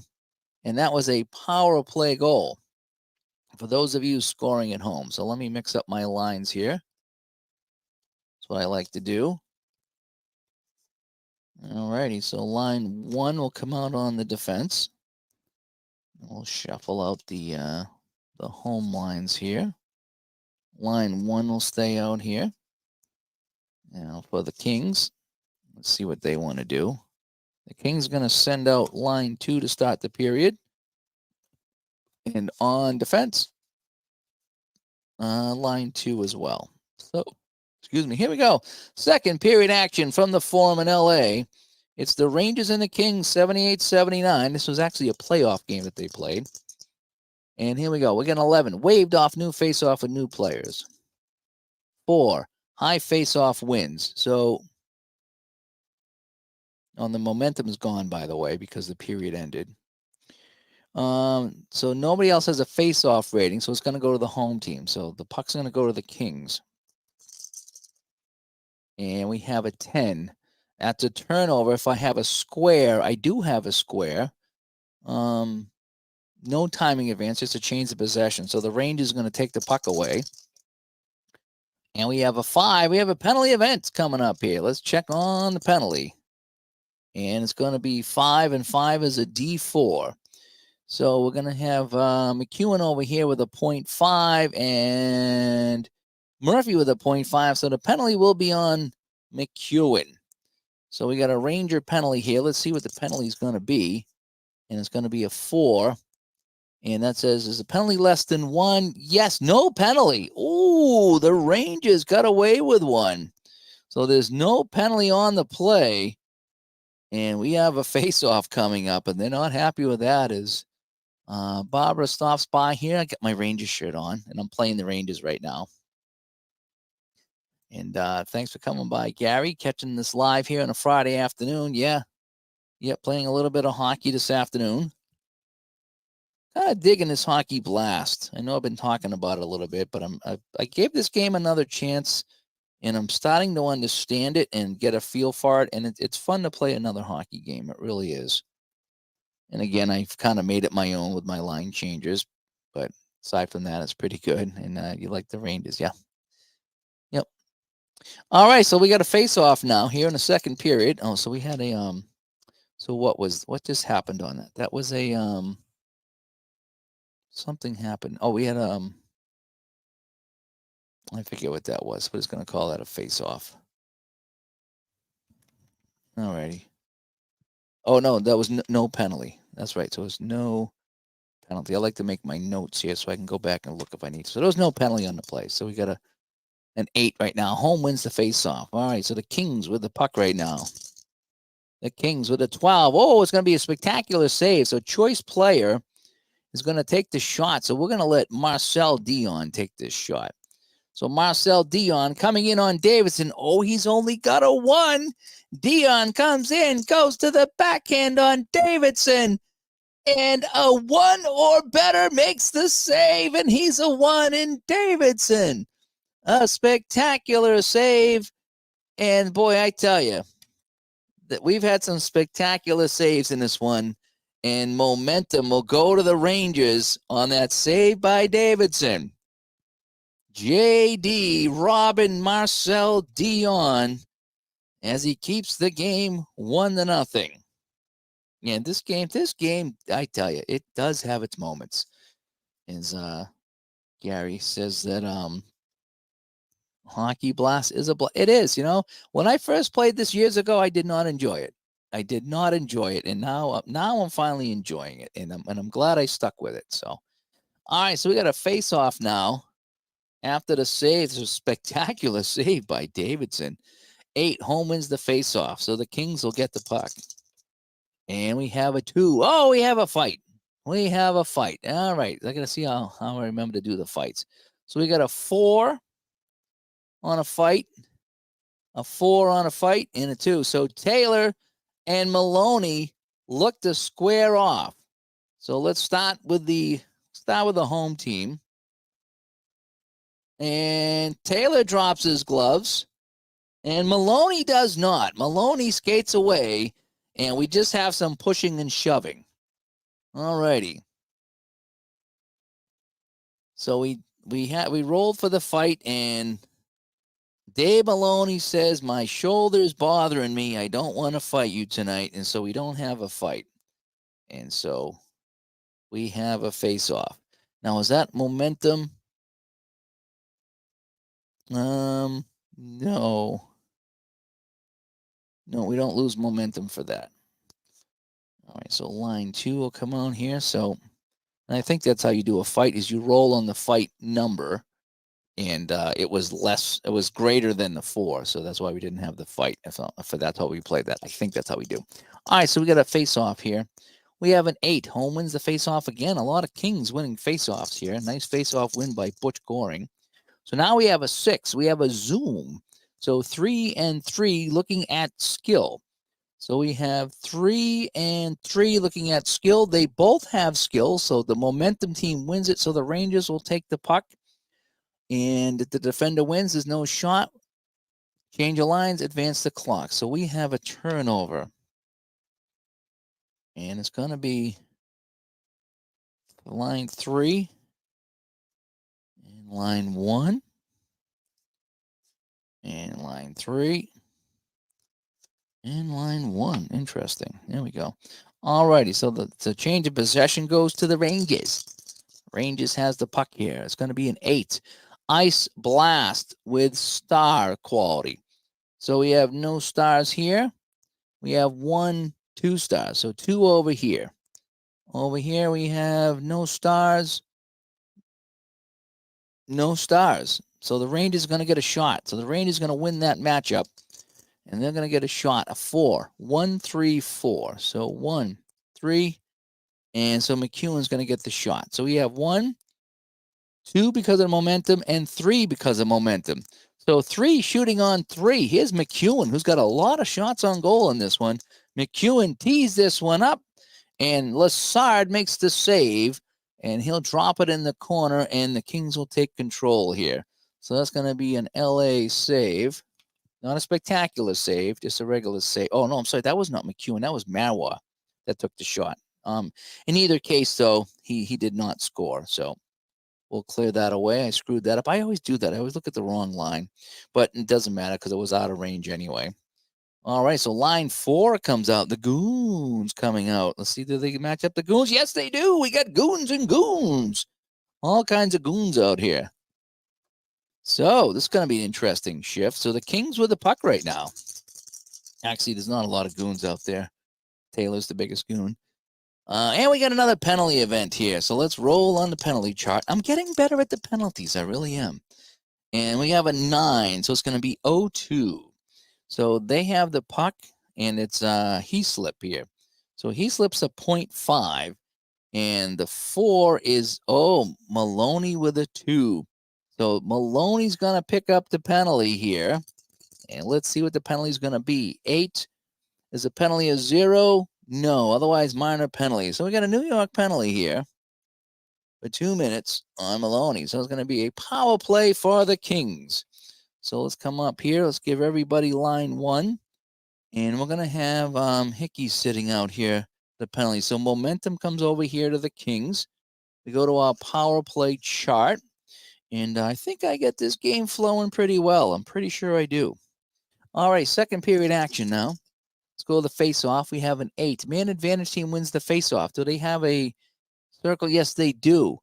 and that was a power play goal for those of you scoring at home. So let me mix up my lines here. That's what I like to do. All righty, so line 1 will come out on the defense. We'll shuffle out the home lines here. Line 1 will stay out here. Now for the Kings, let's see what they want to do. The Kings going to send out line 2 to start the period. And on defense, line 2 as well. So, excuse me, here we go. Second period action from the Forum in LA. It's the Rangers and the Kings, 78-79. This was actually a playoff game that they played. And here we go. We're getting 11. Waved off new face-off with new players. 4. High face-off wins. So, on the momentum is gone, by the way, because the period ended. So nobody else has a face-off rating, so it's going to go to the home team. So the puck's going to go to the Kings. And we have a 10. That's a turnover. If I have a square, I do have a square. No timing advance, just a change of possession. So the Rangers is going to take the puck away. And we have a 5. We have a penalty event coming up here. Let's check on the penalty. And it's going to be 5, and 5 is a D4. So we're going to have McEwen over here with a 0.5 and Murphy with a 0.5. So the penalty will be on McEwen. So we got a Ranger penalty here. Let's see what the penalty is going to be. And it's going to be a 4. And that says, is the penalty less than 1? Yes, no penalty. Ooh, the Rangers got away with 1. So there's no penalty on the play. And we have a face-off coming up, and they're not happy with that. Barbara stops by here. I got my Rangers shirt on, and I'm playing the Rangers right now. And thanks for coming by, Gary, catching this live here on a Friday afternoon. Yeah, playing a little bit of hockey this afternoon. Kind of digging this hockey blast. I know I've been talking about it a little bit, but I gave this game another chance, and I'm starting to understand it and get a feel for it. And it's fun to play another hockey game. It really is. And again, I've kind of made it my own with my line changes. But aside from that, it's pretty good. And you like the Rangers, yeah. Yep. All right, so we got a face-off now here in the second period. Oh, so we had a so what just happened on that? That was a something happened. Oh, we had I forget what that was. We're just going to call that a face-off. All righty. Oh, no, that was no penalty. That's right. So it's no penalty. I like to make my notes here so I can go back and look if I need to. So there was no penalty on the play. So we got an 8 right now. Home wins the face-off. All right, so the Kings with the puck right now. The Kings with a 12. Oh, it's going to be a spectacular save. So choice player is going to take the shot. So we're going to let Marcel Dion take this shot. So Marcel Dion coming in on Davidson. Oh, he's only got a 1. Dion comes in, goes to the backhand on Davidson. And a 1 or better makes the save. And he's a 1 in Davidson. A spectacular save. And boy, I tell you, that we've had some spectacular saves in this one. And momentum will go to the Rangers on that save by Davidson. J.D. Robin Marcel Dion as he keeps the game 1-0. Yeah, this game, I tell you, it does have its moments. As Gary says that Hockey Blast is it is, when I first played this years ago, I did not enjoy it. I did not enjoy it, and now I'm finally enjoying it, and I'm glad I stuck with it. So, all right, so we got a face off now. After the save, it's a spectacular save by Davidson. 8 home wins the face off, so the Kings will get the puck. And we have a 2. Oh, we have a fight. We have a fight. All right, I got to see how I remember to do the fights. So we got a 4 on a fight, a 4 on a fight, and a 2. So Taylor and Maloney look to square off. So let's start with the home team. And Taylor drops his gloves, and Maloney does not. Maloney skates away, and we just have some pushing and shoving. All righty. So we rolled for the fight, and Dave Maloney says, my shoulder's bothering me. I don't want to fight you tonight. And so we don't have a fight. And so we have a face-off. Now, is that momentum? No. No, we don't lose momentum for that. All right, so line 2 will come on here. So and I think that's how you do a fight is you roll on the fight number. And it was greater than the 4, so that's why we didn't have the fight. If that's how we played that, I think that's how we do. All right, so we got a face-off here. We have an 8. Home wins the face-off again. A lot of Kings winning face-offs here. Nice face-off win by Butch Goring. So now we have a 6. We have a zoom. So 3 and 3 looking at skill. So we have 3 and 3 looking at skill. They both have skill, so the momentum team wins it. So the Rangers will take the puck. And if the defender wins, there's no shot. Change of lines, advance the clock. So we have a turnover. And it's going to be line 3 and line 1 and line 3 and line 1. Interesting. There we go. All righty. So the change of possession goes to the Rangers. Rangers has the puck here. It's going to be an 8. Ice Blast with star quality. So we have no stars here. We have 1, 2 stars. So 2 over here. Over here we have no stars. No stars. So the Rangers are going to get a shot. So the Rangers are going to win that matchup. And they're going to get a shot, a 4. 1, 3, 4. So 1, 3. And so McEwen's going to get the shot. So we have 1, 2 because of momentum, and 3 because of momentum. So 3 shooting on 3. Here's McEwen, who's got a lot of shots on goal in this one. McEwen tees this one up, and Lassard makes the save, and he'll drop it in the corner, and the Kings will take control here. So that's going to be an LA save. Not a spectacular save, just a regular save. Oh, no, I'm sorry. That was not McEwen. That was Marwa that took the shot. In either case, though, he did not score. So we'll clear that away. I screwed that up. I always do that. I always look at the wrong line. But it doesn't matter because it was out of range anyway. All right, so line 4 comes out. The Goons coming out. Let's see, do they match up the Goons? Yes, they do. We got Goons and Goons. All kinds of Goons out here. So this is going to be an interesting shift. So the Kings with the puck right now. Actually, there's not a lot of Goons out there. Taylor's the biggest Goon. And we got another penalty event here. So let's roll on the penalty chart. I'm getting better at the penalties. I really am. And we have a 9. So it's going to be 0-2. So they have the puck, and it's Heaslip here. So Heaslip's a 0.5. And the 4 is, Maloney with a 2. So Maloney's going to pick up the penalty here. And let's see what the penalty is going to be. 8. Is the penalty a 0? No, otherwise minor penalty. So we got a New York penalty here for 2 minutes on Maloney. So it's going to be a power play for the Kings. So let's come up here. Let's give everybody line 1. And we're going to have Hickey sitting out here, the penalty. So momentum comes over here to the Kings. We go to our power play chart. And I think I get this game flowing pretty well. I'm pretty sure I do. All right, second period action now. Let's go to the face-off. We have an 8. Man advantage team wins the face-off. Do they have a circle? Yes, they do.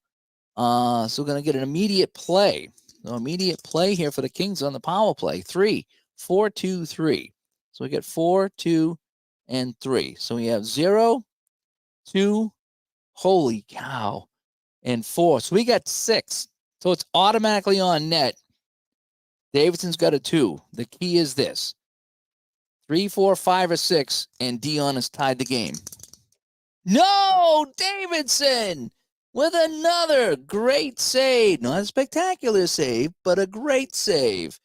So we're going to get an immediate play. So immediate play here for the Kings on the power play. 3, 4, 2, 3. So we get 4, 2, and 3. So we have 0, 2, holy cow, and 4. So we got 6. So it's automatically on net. Davidson's got a 2. The key is this. 3, 4, 5, or 6, and Dion has tied the game. No, Davidson with another great save. Not a spectacular save, but a great save.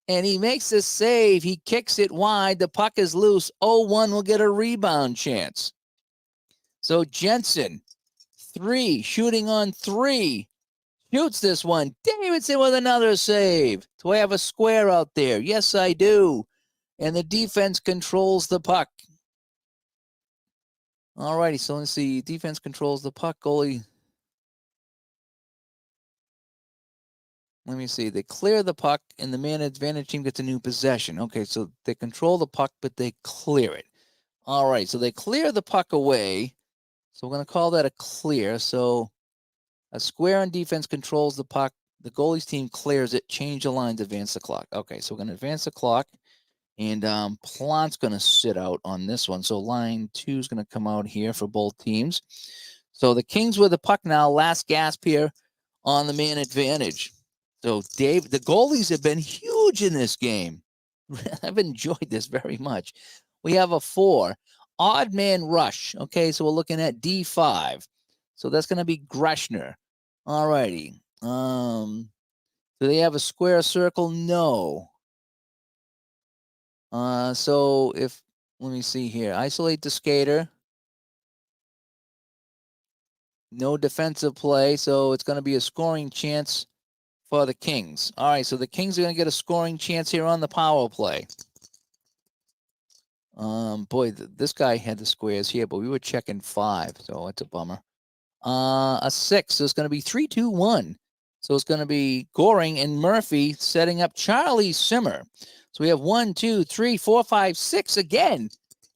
And he makes this save. He kicks it wide. The puck is loose. 0-1 will get a rebound chance. So Jensen, 3, shooting on 3. Shoots this one. Davidson with another save. Do I have a square out there? Yes, I do. And the defense controls the puck. All righty, so let's see. Defense controls the puck. Goalie. Let me see. They clear the puck, and the man advantage team gets a new possession. Okay, so they control the puck, but they clear it. All right, so they clear the puck away. So we're going to call that a clear. So a square on defense controls the puck. The goalie's team clears it. Change the lines, advance the clock. Okay, so we're going to advance the clock. And Plant's going to sit out on this one. So line 2 is going to come out here for both teams. So the Kings with the puck now. Last gasp here on the man advantage. So Dave, the goalies have been huge in this game. I've enjoyed this very much. We have a 4. Odd man rush. Okay, so we're looking at D5. So that's going to be Greshner. All righty. Do they have a square circle? No. So if, let me see here, isolate the skater. No defensive play, so it's going to be a scoring chance for the Kings. All right, so the Kings are going to get a scoring chance here on the power play. Boy, this guy had the squares here, but we were checking 5, so it's a bummer. A 6, so it's going to be 3, 2, 1. So it's going to be Goring and Murphy setting up Charlie Simmer. So we have 1, 2, 3, 4, 5, 6 again.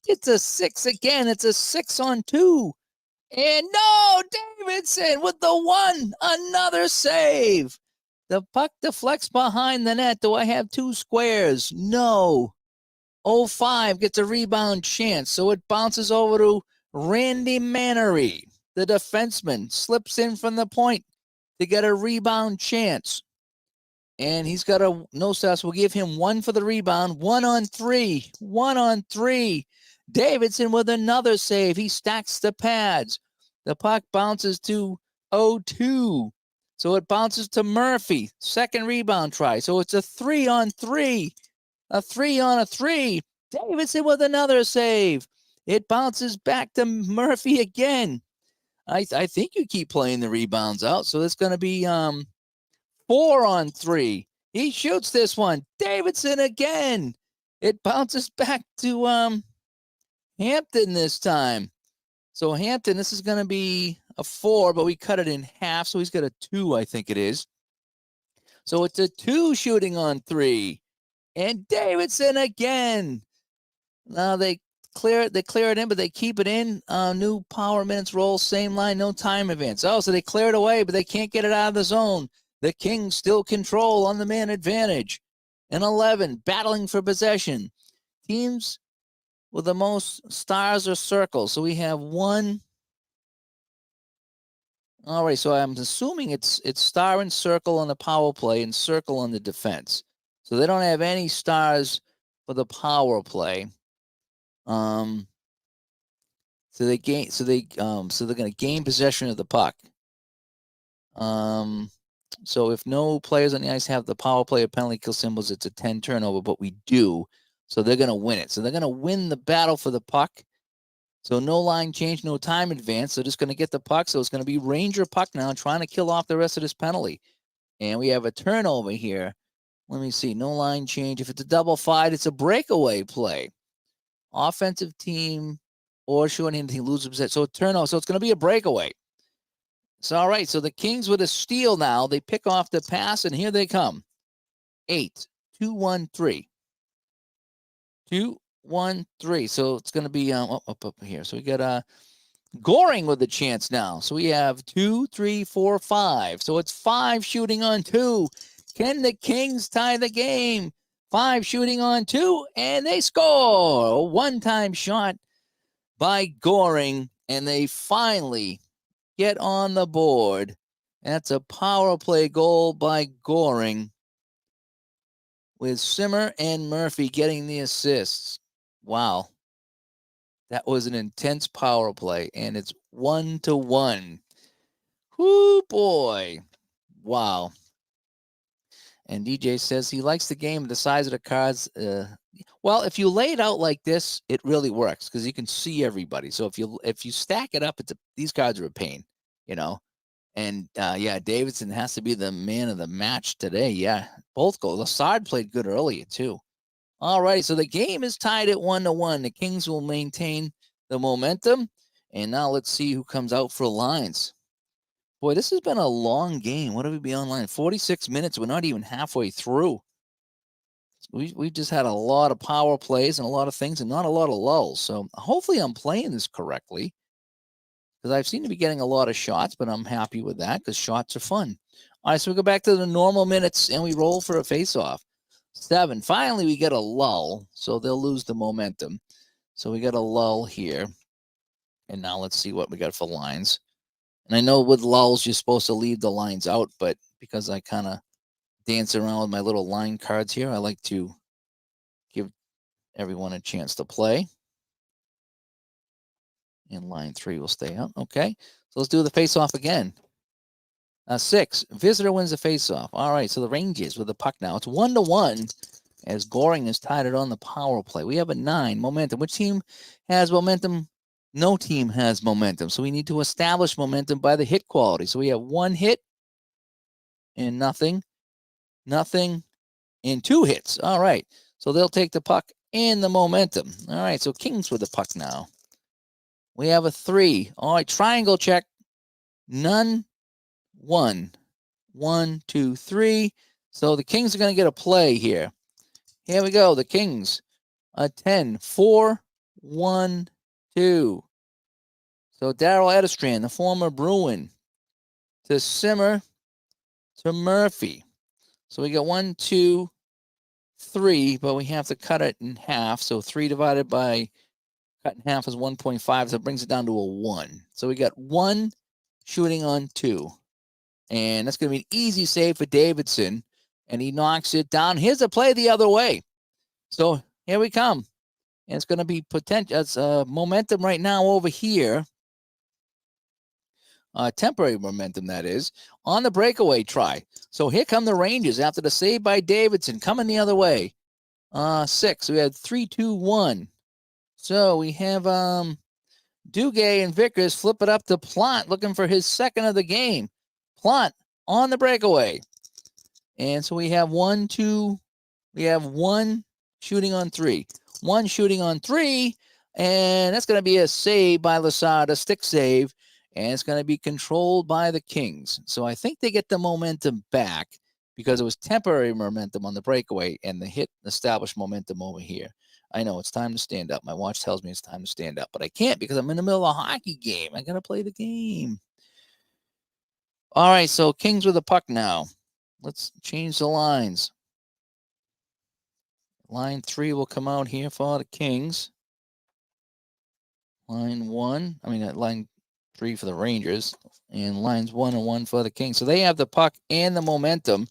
It's a 6 again. It's a 6 on 2. And no, Davidson with the 1. Another save. The puck deflects behind the net. Do I have 2 squares? No. 0-5 gets a rebound chance. So it bounces over to Randy Mannery. The defenseman slips in from the point to get a rebound chance. And he's got a no stats. We'll give him 1 for the rebound. 1 on 3. 1 on 3. Davidson with another save. He stacks the pads. The puck bounces to 0-2. So it bounces to Murphy. Second rebound try. So it's a 3 on 3. A 3 on a 3. Davidson with another save. It bounces back to Murphy again. I think you keep playing the rebounds out. So it's going to be 4 on 3. He shoots this one. Davidson again. It bounces back to Hampton this time. So Hampton, this is going to be a 4, but we cut it in half. So he's got a 2, I think it is. So it's a 2 shooting on 3. And Davidson again. Now they clear it in, but they keep it in. New power minutes roll, same line, no time advance. Oh, so they clear it away, but they can't get it out of the zone. The Kings still control on the man advantage. And 11, battling for possession. Teams with the most stars or circles. So we have 1. All right, so I'm assuming it's star and circle on the power play and circle on the defense. So they don't have any stars for the power play. So they're going to gain possession of the puck. So if no players on the ice have the power play or penalty kill symbols, it's a 10 turnover, but we do. So they're going to win it. So they're going to win the battle for the puck. So no line change, no time advance. They're just going to get the puck. So it's going to be Ranger puck now trying to kill off the rest of this penalty. And we have a turnover here. Let me see. No line change. If it's a double fight, it's a breakaway play. Offensive team or shorthanded team loses possession. So turnover. So it's going to be a breakaway. So, all right. So the Kings with a steal now. They pick off the pass, and here they come. 8, 2, 1, 3. 2, 1, 3. So it's going to be up here. So we got Goring with a chance now. So we have 2, 3, 4, 5. So it's 5 shooting on 2. Can the Kings tie the game? 5 shooting on 2, and they score. A one-time shot by Goring, and they finally get on the board. That's a power play goal by Goring, with Simmer and Murphy getting the assists. Wow. That was an intense power play, and it's 1-1. Whoo, boy. Wow. And DJ says he likes the game, the size of the cards. Well, if you lay it out like this, it really works because you can see everybody. So if you stack it up, these cards are a pain, you know. And yeah, Davidson has to be the man of the match today. Yeah, both goals. Lassard played good earlier too. All right, so the game is tied at 1-1. The Kings will maintain the momentum, and now let's see who comes out for lines. Boy, this has been a long game. What have we been online? 46 minutes. We're not even halfway through. We've just had a lot of power plays and a lot of things and not a lot of lulls. So hopefully I'm playing this correctly because I've seemed to be getting a lot of shots, but I'm happy with that because shots are fun. All right, so we go back to the normal minutes and we roll for a face-off. 7. Finally, we get a lull, so they'll lose the momentum. So we got a lull here. And now let's see what we got for lines. And I know with lulls, you're supposed to leave the lines out, but because I kind of dance around with my little line cards here, I like to give everyone a chance to play. And line 3 will stay out. Okay, so let's do the face-off again. 6. Visitor wins the face-off. All right, so the Rangers with the puck now. It's 1-1 as Goring is tied it on the power play. We have a 9. Momentum. Which team has momentum? No team has momentum. So we need to establish momentum by the hit quality. So we have 1 hit and nothing, and 2 hits. All right. So they'll take the puck and the momentum. All right. So Kings with the puck now. We have a 3. All right. Triangle check. None. 1. 1, 2, 3. So the Kings are going to get a play here. Here we go. The Kings. A 10. 4, 1, 2. So Daryl Edestrand, the former Bruin, to Simmer, to Murphy. So we got 1, 2, 3, but we have to cut it in half. So 3 divided by cut in half is 1.5. So it brings it down to a 1. So we got 1 shooting on 2. And that's going to be an easy save for Davidson. And he knocks it down. Here's a play the other way. So here we come. And it's going to be potential. It's momentum right now over here. Temporary momentum, that is, on the breakaway try. So here come the Rangers after the save by Davidson, coming the other way. 6. We had 3, 2, 1. So we have Duguay and Vickers flip it up to Plante, looking for his second of the game. Plante on the breakaway. And so we have 1, 2. We have 1 shooting on 3. 1 shooting on 3. And that's going to be a save by Lassard, a stick save. And it's going to be controlled by the Kings. So I think they get the momentum back because it was temporary momentum on the breakaway and the hit established momentum over here. I know it's time to stand up. My watch tells me it's time to stand up, but I can't because I'm in the middle of a hockey game. I got to play the game. All right, so Kings with the puck now. Let's change the lines. Line 3 will come out here for the Kings. Line 3 for the Rangers, and lines 1 and 1 for the Kings. So they have the puck and the momentum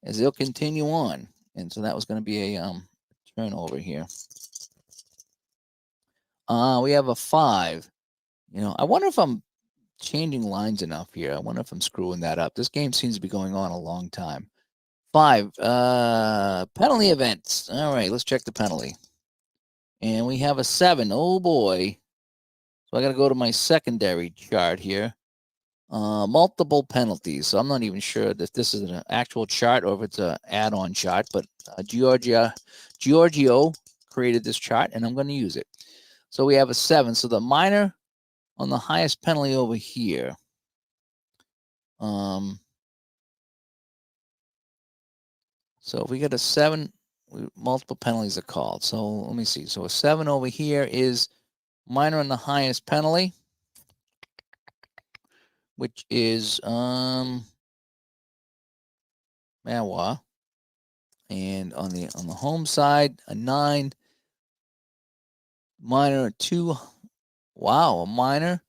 as they'll continue on. And so that was going to be a turnover here. We have a 5. I wonder if I'm changing lines enough here. I wonder if I'm screwing that up. This game seems to be going on a long time. 5. Penalty events. All right, let's check the penalty. And we have a 7. Oh, boy. So I got to go to my secondary chart here. Multiple penalties. So I'm not even sure if this is an actual chart or if it's an add-on chart, but Giorgio created this chart, and I'm going to use it. So we have a 7. So the minor on the highest penalty over here. So if we get a 7, multiple penalties are called. So let me see. So a 7 over here is minor on the highest penalty, which is Mawa. And on the home side, a 9, minor 2. Wow, a minor,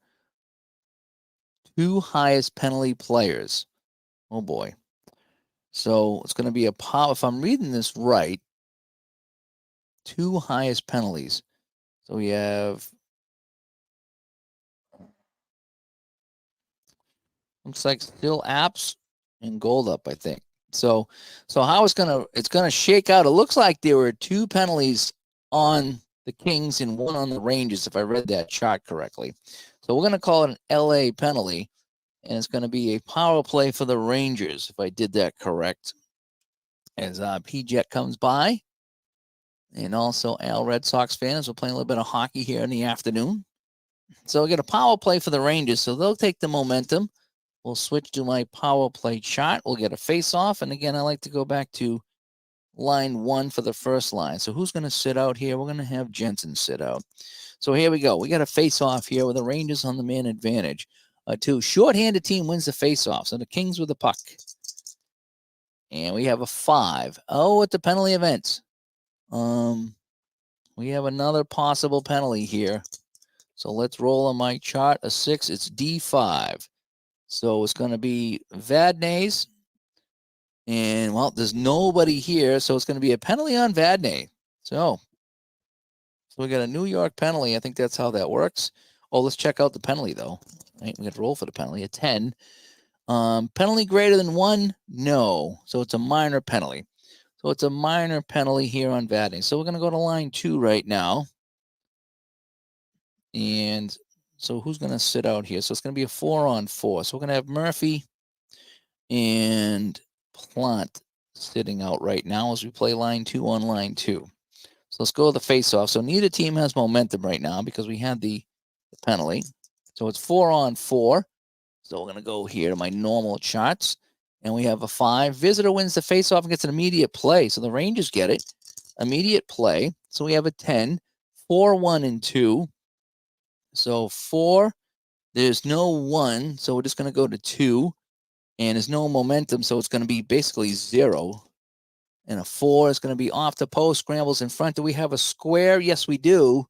2 highest penalty players. Oh boy. So it's going to be a power. If I'm reading this right, 2 highest penalties. So we have, looks like still apps and gold up, I think. So how it's gonna shake out. It looks like there were 2 penalties on the Kings and 1 on the Rangers, if I read that chart correctly. So we're gonna call it an LA penalty, and it's gonna be a power play for the Rangers, if I did that correct. As P-Jet comes by, and also Al Red Sox fans. We're playing a little bit of hockey here in the afternoon. So we get a power play for the Rangers, so they'll take the momentum. We'll switch to my power play shot. We'll get a face-off, and again, I like to go back to line 1 for the first line. So who's going to sit out here? We're going to have Jensen sit out. So here we go. We got a face-off here with the Rangers on the man advantage. 2 short-handed team wins the face-off. So the Kings with the puck. And we have a 5. Oh, at the penalty events. We have another possible penalty here. So let's roll on my chart. A 6. It's D5. So it's going to be Vadnais. And, well, there's nobody here. So it's going to be a penalty on Vadnais. So we got a New York penalty. I think that's how that works. Oh, let's check out the penalty, though. Right, we got to roll for the penalty. A 10. Penalty greater than 1? No. So it's a minor penalty. So it's a minor penalty here on Vadnais. So we're going to go to line 2 right now. And so who's going to sit out here? So it's going to be a 4-on-4. So we're going to have Murphy and Plant sitting out right now as we play line 2 on line 2. So let's go to the face-off. So neither team has momentum right now because we had the penalty. So it's 4-on-4. So we're going to go here to my normal charts. And we have a 5. Visitor wins the face-off and gets an immediate play. So the Rangers get it. Immediate play. So we have a 10. 4, 1, and 2. So 4, there's no 1. So we're just going to go to 2. And there's no momentum. So it's going to be basically 0. And a 4 is going to be off the post, scrambles in front. Do we have a square? Yes, we do.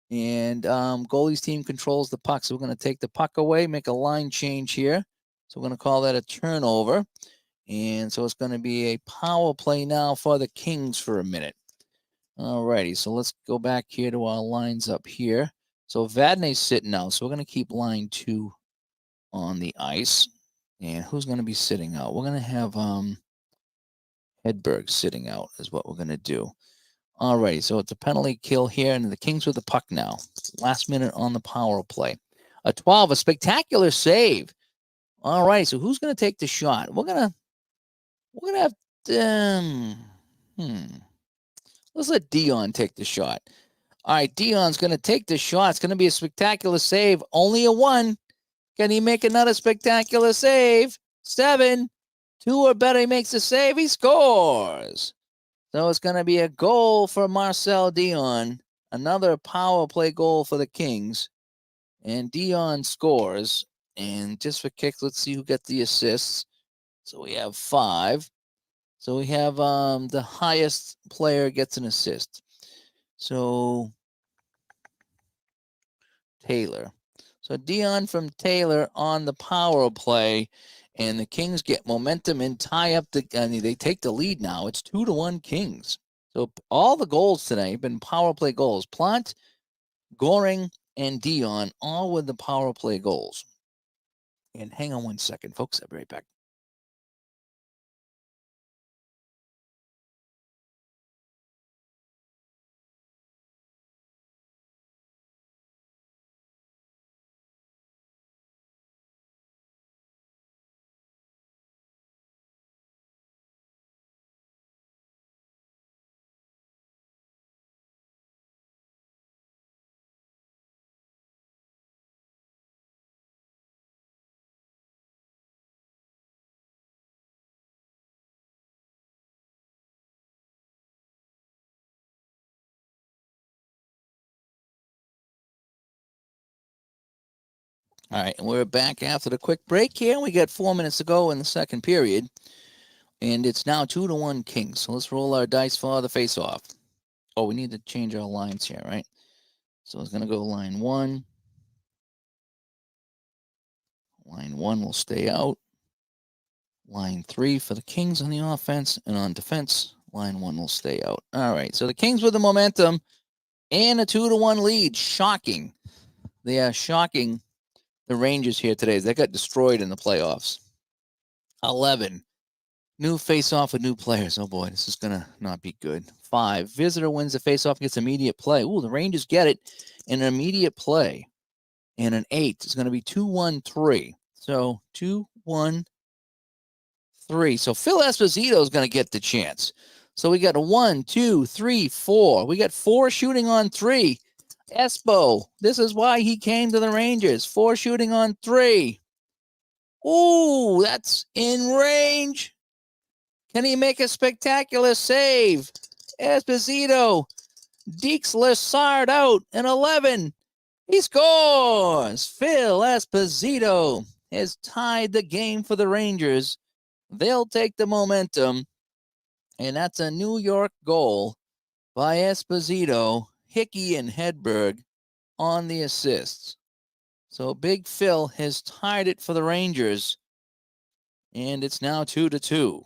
And goalie's team controls the puck. So we're going to take the puck away, make a line change here. So we're going to call that a turnover. And so it's going to be a power play now for the Kings for a minute. All righty. So let's go back here to our lines up here. So Vadnais sitting out. So we're going to keep line 2 on the ice. And who's going to be sitting out? We're going to have Hedberg sitting out is what we're going to do. All right, so it's a penalty kill here, and the Kings with the puck now. Last minute on the power play. A 12, a spectacular save. All right, so who's going to take the shot? We're gonna have let's let Dion take the shot. All right, Dion's going to take the shot. It's going to be a spectacular save. Only a 1. Can he make another spectacular save? 7. 2 or better, he makes the save. He scores. So it's going to be a goal for Marcel Dion. Another power play goal for the Kings. And Dion scores. And just for kicks, let's see who got the assists. So we have 5. So we have the highest player gets an assist. So Taylor. So Dion from Taylor on the power play. And the Kings get momentum and tie up they take the lead now. It's 2-1 Kings. So all the goals today have been power play goals. Plant, Goring, and Dion all with the power play goals. And hang on one second, folks. I'll be right back. All right, and we're back after the quick break here. We got 4 minutes to go in the second period, and it's now 2-1 Kings. So let's roll our dice for the face-off. Oh, we need to change our lines here, right? So it's going to go line 1. Line 1 will stay out. Line 3 for the Kings on the offense, and on defense, line 1 will stay out. All right, so the Kings with the momentum and a 2-1 lead. Shocking. They are shocking the Rangers here today. They got destroyed in the playoffs. 11. New face-off with new players. Oh, boy, this is going to not be good. 5. Visitor wins the face-off, gets immediate play. Ooh, the Rangers get it in an immediate play. And an 8. It's going to be 2-1-3. So 2-1-3. So Phil Esposito is going to get the chance. So we got a 1, 2, 3, 4. We got 4 shooting on 3. Espo, this is why he came to the Rangers. 4 shooting on 3. Ooh, that's in range. Can he make a spectacular save? Esposito dekes Lessard out. An 11. He scores. Phil Esposito has tied the game for the Rangers. They'll take the momentum. And that's a New York goal by Esposito, Hickey, and Hedberg on the assists. So Big Phil has tied it for the Rangers. And it's now 2-2.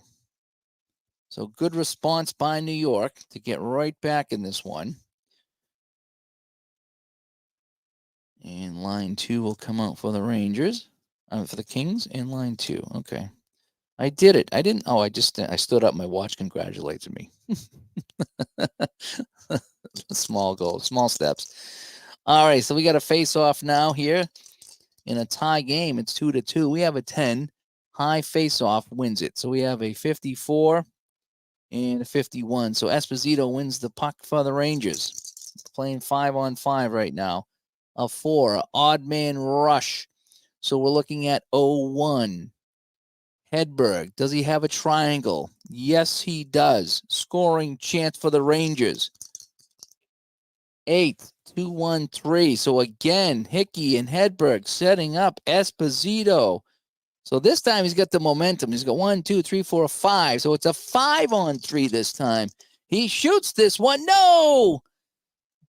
So good response by New York to get right back in this one. And line 2 will come out for the Rangers, for the Kings, and line 2. Okay. I did it. I didn't. Oh, I stood up. My watch congratulated me. Small goal, small steps. All right. So we got a face off now here in a tie game. It's 2-2. We have a 10. High face off wins it. So we have a 54 and a 51. So Esposito wins the puck for the Rangers. Playing 5-on-5 right now. A 4, odd man rush. So we're looking at 0-1. Hedberg, does he have a triangle? Yes, he does. Scoring chance for the Rangers. 8, 2-1-3. So again, Hickey and Hedberg setting up Esposito. So this time he's got the momentum. He's got 1, 2, 3, 4, 5. So it's a 5-on-3 this time. He shoots this one. No!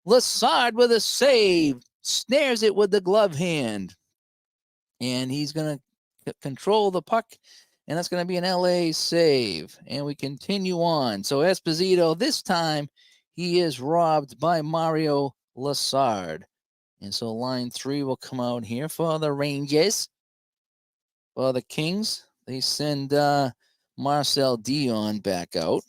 Lessard with a save. Snares it with the glove hand. And he's going to control the puck. And that's going to be an LA save. And we continue on. So Esposito, this time, he is robbed by Mario Lessard. And so line 3 will come out here for the Rangers. For the Kings, they send Marcel Dion back out.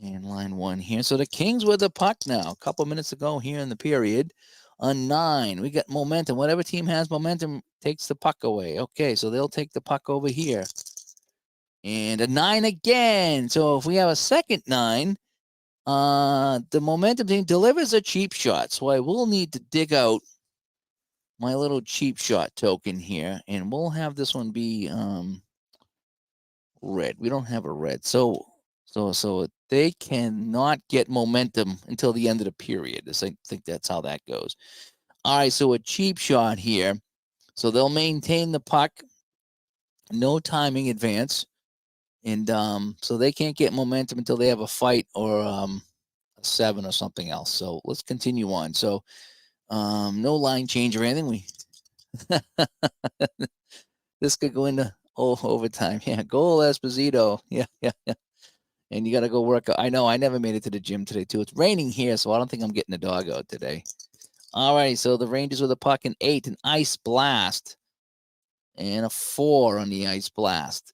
And line 1 here. So the Kings with the puck now. A couple minutes ago here in the period. A 9. We got momentum. Whatever team has momentum takes the puck away. Okay, so they'll take the puck over here. And a 9 again. So if we have a second 9, the momentum team delivers a cheap shot. So I will need to dig out my little cheap shot token here. And we'll have this one be red. We don't have a red. So they cannot get momentum until the end of the period. I think that's how that goes. All right, so a cheap shot here. So they'll maintain the puck. No timing advance. And so they can't get momentum until they have a fight or a 7 or something else. So let's continue on. So no line change or anything. This could go into overtime. Yeah, goal Esposito. Yeah. And you got to go work out. I know I never made it to the gym today, too. It's raining here, so I don't think I'm getting a dog out today. All right, so the Rangers with a puck, an 8, an ice blast, and a 4 on the ice blast.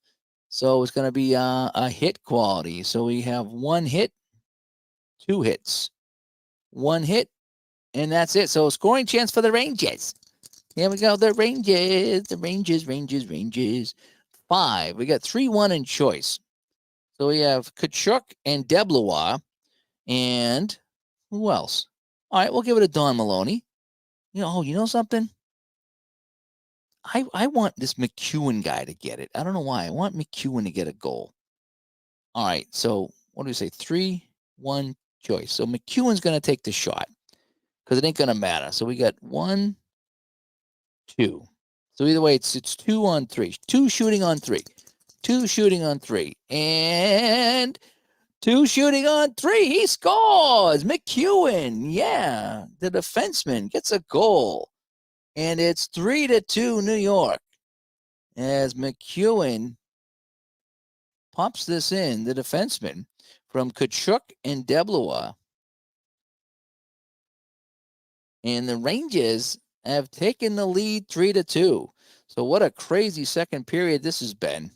So it's going to be a hit quality. So we have 1 hit, 2 hits, 1 hit, and that's it. So scoring chance for the Rangers. Here we go, the Rangers. 5. We got 3-1 in choice. So we have Kachuk and Deblois. And who else? All right, we'll give it to Don Maloney. You know something? I want this McEwen guy to get it. I don't know why. I want McEwen to get a goal. All right, so what do we say? 3-1 choice. So McEwen's going to take the shot because it ain't going to matter. So we got 1, 2. So either way, it's 2 on 3. 2 shooting on 3. 2 shooting on 3. And 2 shooting on 3. He scores. McEwen. Yeah. The defenseman gets a goal. And it's 3-2 New York. As McEwen pops this in, the defenseman, from Kachuk and Deblois. And the Rangers have taken the lead 3-2. So what a crazy second period this has been.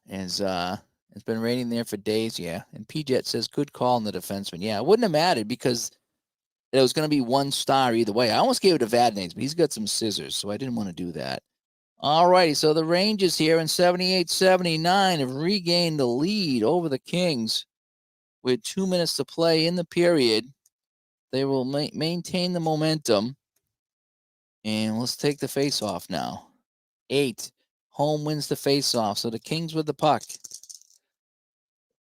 As it's been raining there for days, yeah. And P-Jet says, good call on the defenseman. Yeah, it wouldn't have mattered because it was going to be 1 star either way. I almost gave it to Vadnais, but he's got some scissors, so I didn't want to do that. All righty, so the Rangers here in 78-79 have regained the lead over the Kings with 2 minutes to play in the period. They will maintain the momentum. And let's take the face-off now. 8. Home wins the face-off. So the Kings with the puck.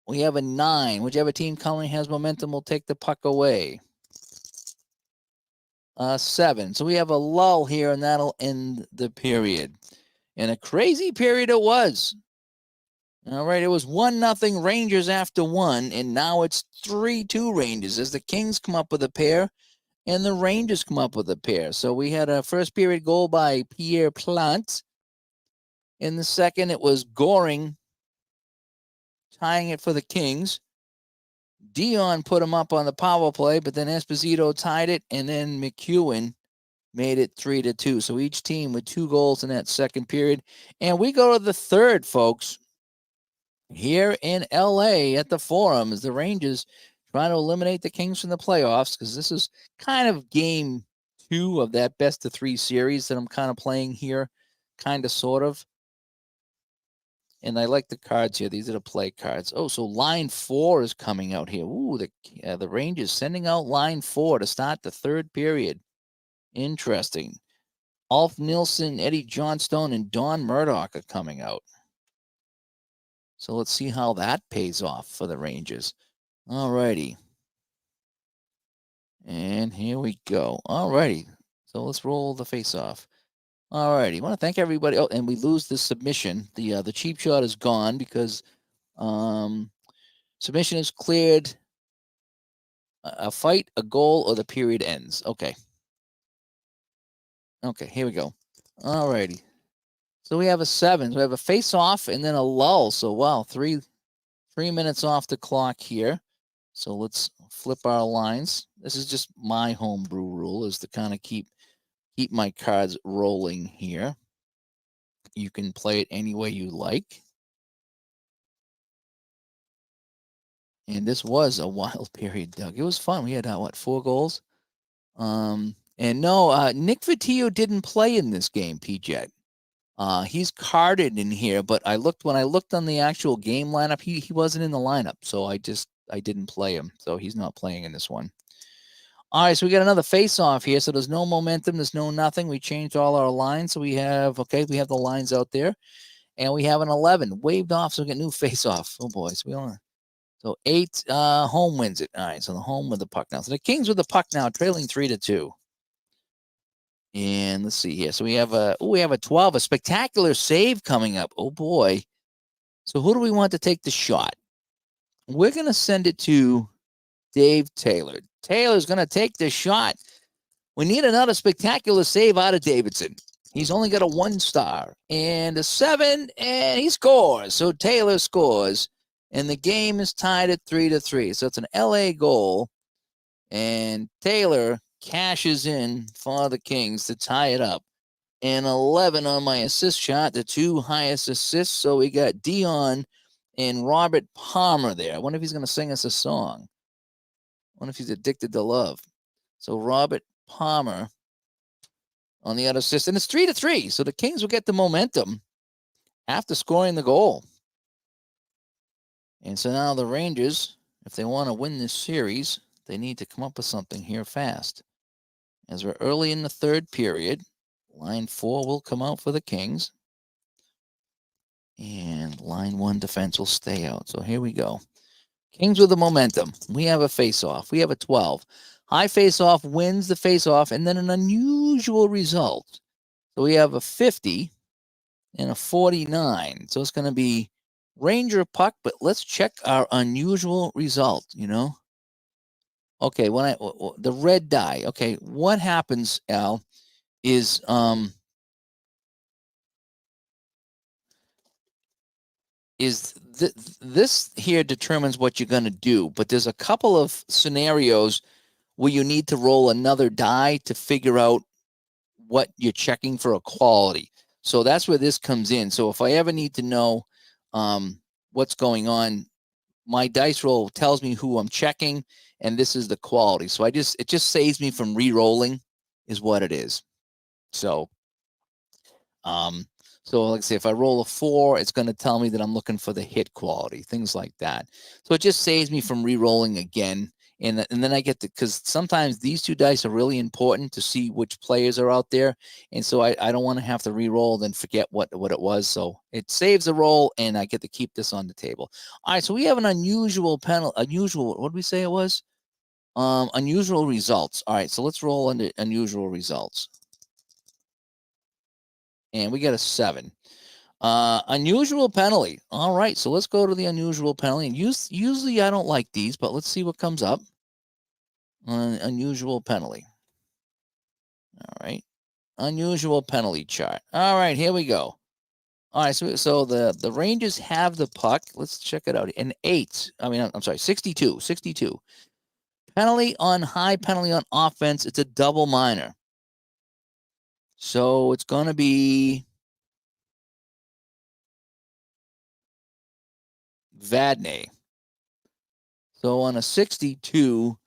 We have a 9. Whichever team currently has momentum will take the puck away. 7. So we have a lull here, and that'll end the period. And a crazy period it was. All right, it was 1-0 Rangers after 1, and now it's 3-2 Rangers as the Kings come up with a pair and the Rangers come up with a pair. So we had a first period goal by Pierre Plante. In the second, it was Goring tying it for the Kings. Dion put him up on the power play, but then Esposito tied it, and then McEwen made it 3-2. So each team with 2 goals in that second period. And we go to the third, folks. Here in LA at the Forum as the Rangers trying to eliminate the Kings from the playoffs, because this is kind of game 2 of that best of 3 series that I'm kind of playing here, kind of, sort of. And I like the cards here. These are the play cards. Oh, so line 4 is coming out here. Ooh, the Rangers sending out line 4 to start the third period. Interesting. Alf Nilsson, Eddie Johnstone, and Don Murdoch are coming out. So let's see how that pays off for the Rangers. All righty. And here we go. All righty. So let's roll the face-off. All righty. I want to thank everybody. Oh, and we lose the submission. The cheap shot is gone because submission is cleared. A fight, a goal, or the period ends. Okay. Okay, here we go. All righty. So we have a 7. So we have a face-off and then a lull. So, wow, 3 minutes off the clock here. So let's flip our lines. This is just my homebrew rule, is to kind of keep my cards rolling here. You can play it any way you like. And this was a wild period, Doug. It was fun. We had, 4 goals? And no, Nick Vitillo didn't play in this game, P-Jet. He's carded in here, but when I looked on the actual game lineup, he wasn't in the lineup. So I didn't play him. So he's not playing in this one. All right, so we got another face-off here. So there's no momentum. There's no nothing. We changed all our lines. So we have the lines out there. And we have an 11 waved off. So we get new face-off. Oh, boy. So 8, home wins it. All right, so the home with the puck now. So the Kings with the puck now, trailing 3-2. And let's see here. So we have a 12, a spectacular save coming up. Oh, boy. So who do we want to take the shot? We're going to send it to Dave Taylor. Taylor's going to take the shot. We need another spectacular save out of Davidson. He's only got a 1 star and a 7, and he scores. So Taylor scores, and the game is tied at 3-3. So it's an LA goal, and Taylor cashes in for the Kings to tie it up. And 11 on my assist shot, the 2 highest assists. So we got Dion and Robert Palmer there. I wonder if he's going to sing us a song. I wonder if he's addicted to love. So Robert Palmer on the other assist. And it's 3-3. So the Kings will get the momentum after scoring the goal. And so now the Rangers, if they want to win this series, they need to come up with something here fast. As we're early in the third period, line 4 will come out for the Kings. And line 1 defense will stay out. So here we go. Kings with the momentum. We have a face-off. We have a 12. High face-off wins the face-off, and then an unusual result. So we have a 50 and a 49. So it's going to be Ranger puck, but let's check our unusual result, Okay, the red die. Okay, what happens, Al, is this here determines what you're going to do, but there's a couple of scenarios where you need to roll another die to figure out what you're checking for a quality. So that's where this comes in. So if I ever need to know what's going on, my dice roll tells me who I'm checking, and this is the quality. So it just saves me from re-rolling, is what it is. So like I say, if I roll a 4, it's going to tell me that I'm looking for the hit quality, things like that. So it just saves me from re-rolling again. And then I get because sometimes these two dice are really important to see which players are out there. And so I don't want to have to re-roll and forget what it was. So it saves a roll, and I get to keep this on the table. All right, so we have an unusual panel. What did we say it was? Unusual results. All right, so let's roll into unusual results. And we got a 7. Unusual penalty. All right, so let's go to the unusual penalty. And usually I don't like these, but let's see what comes up. Unusual penalty. All right, unusual penalty chart. All right, here we go. All right, so the Rangers have the puck. Let's check it out. An 8. I'm sorry, 62. 62. Penalty on high penalty on offense. It's a double minor. So it's going to be Vadnais. So on a 62,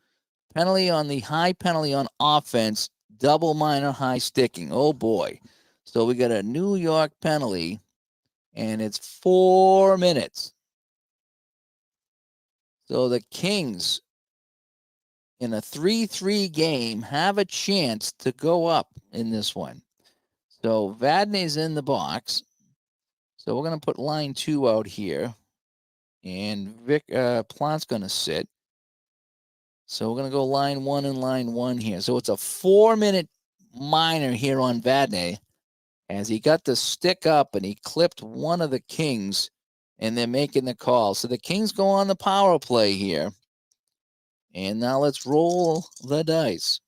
penalty on the high penalty on offense, double minor, high sticking. Oh, boy. So we got a New York penalty, and it's 4 minutes. So the Kings, in a 3-3 game, have a chance to go up in this one. So Vadnais in the box. So we're going to put line 2 out here. And Plant's going to sit. So we're going to go line 1 and line 1 here. So it's a 4-minute minor here on Vadnais, as he got the stick up and he clipped one of the Kings, and they're making the call. So the Kings go on the power play here. And now let's roll the dice.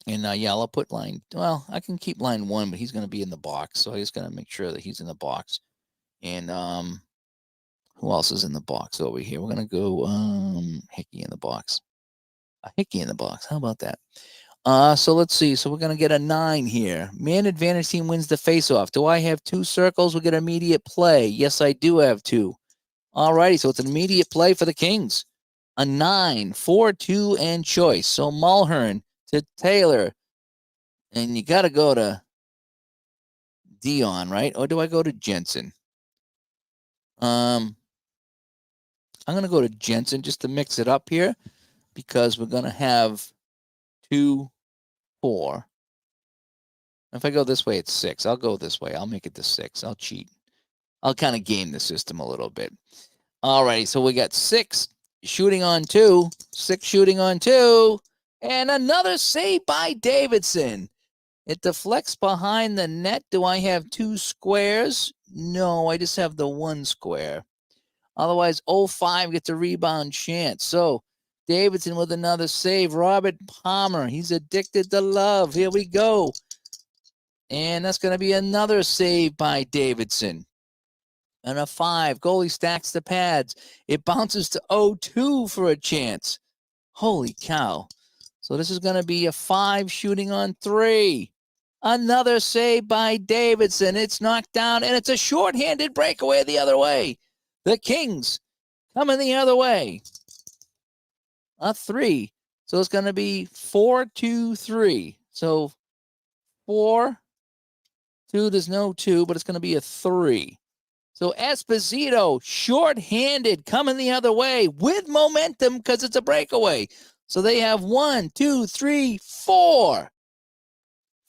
And yeah, I'll put I can keep line 1, but he's going to be in the box. So I just got to make sure that he's in the box. And who else is in the box over here? We're going to go Hickey in the box. A Hickey in the box. How about that? So let's see. So we're going to get a 9 here. Man advantage team wins the faceoff. Do I have 2 circles? We get immediate play. Yes, I do have 2. All righty. So it's an immediate play for the Kings. A 9, 4-2, and choice. So Mulhern to Taylor. And you got to go to Dion, right? Or do I go to Jensen? I'm going to go to Jensen just to mix it up here, because we're going to have 2, 4. If I go this way, it's 6. I'll go this way. I'll make it to 6. I'll cheat. I'll kind of game the system a little bit. All righty. So we got 6 shooting on 2, 6 shooting on 2, and another save by Davidson. It deflects behind the net. Do I have 2 squares? No, I just have the 1 square. Otherwise, 05 gets a rebound chance. So Davidson with another save. Robert Palmer, he's addicted to love. Here we go. And that's going to be another save by Davidson. And a 5. Goalie stacks the pads. It bounces to 0-2 for a chance. Holy cow. So this is going to be a 5 shooting on 3. Another save by Davidson. It's knocked down, and it's a shorthanded breakaway the other way. The Kings coming the other way. A 3. So it's going to be 4-2-3. So 4, 2, there's no 2, but it's going to be a 3. So Esposito, short-handed, coming the other way with momentum because it's a breakaway. So they have 1, 2, 3, 4.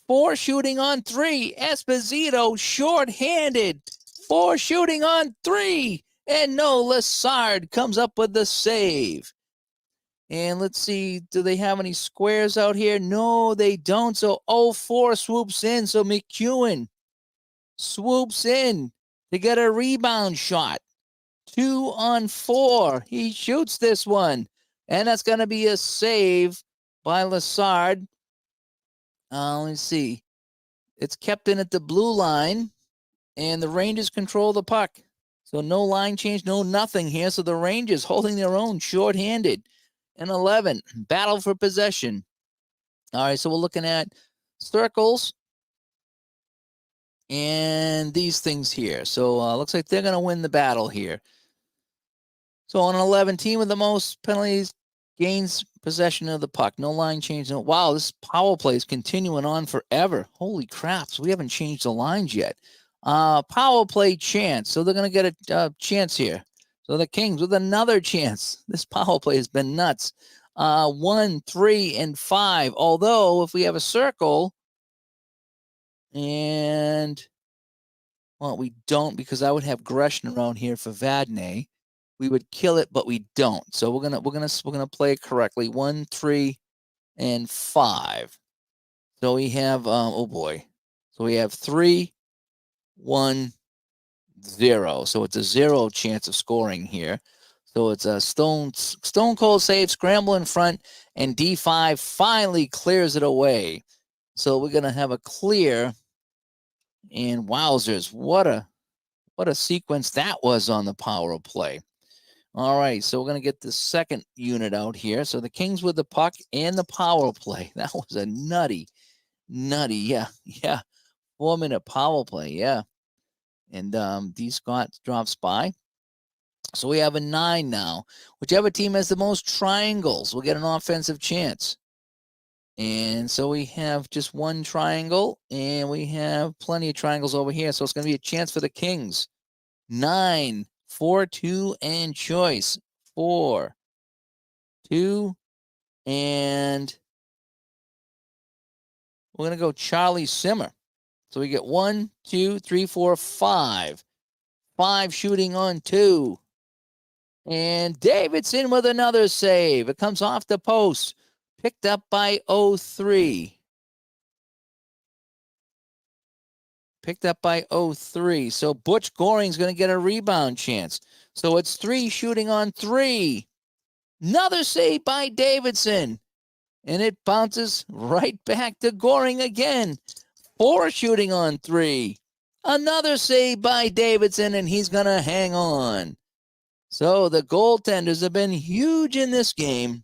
4 shooting on 3. Esposito, short-handed. 4 shooting on 3. And no Lassard comes up with the save. And let's see, do they have any squares out here? No, they don't. So 0-4 swoops in. So McEwen swoops in to get a rebound shot. 2-on-4. He shoots this one. And that's going to be a save by Lassard. Let's see. It's kept in at the blue line. And the Rangers control the puck. So no line change, no nothing here. So the Rangers holding their own, shorthanded. And 11, battle for possession. All right, so we're looking at circles and these things here. So looks like they're going to win the battle here. So on an 11, team with the most penalties gains possession of the puck. No line change. No, wow, this power play is continuing on forever. Holy crap. So we haven't changed the lines yet. Power play chance. So they're going to get a chance here. So the Kings with another chance. This power play has been nuts. 1, 3, and 5. Although if we have a circle, and well, we don't, because I would have Gresham around here for Vadnais. We would kill it, but we don't. So we're gonna play it correctly. 1, 3, and 5. So we have oh boy. So we have 3, 1, 0. So it's a 0 chance of scoring here. So it's a stone cold save, scramble in front, and D5 finally clears it away. So we're gonna have a clear. And wowzers, what a sequence that was on the power play. All right, so we're going to get the second unit out here. So the Kings with the puck and the power play. That was a nutty, yeah. 4-minute power play, yeah. And D. Scott drops by. So we have a 9 now. Whichever team has the most triangles will get an offensive chance. And so we have just one triangle, and we have plenty of triangles over here. So it's going to be a chance for the Kings. 9, 4, 2, and choice. 4, 2, and we're going to go Charlie Simmer. So we get 1, 2, 3, 4, 5. 5 shooting on 2. And Davidson with another save. It comes off the post. Picked up by 03. Picked up by 03. So Butch Goring's going to get a rebound chance. So it's 3 shooting on 3. Another save by Davidson. And it bounces right back to Goring again. 4 shooting on 3. Another save by Davidson, and he's going to hang on. So the goaltenders have been huge in this game.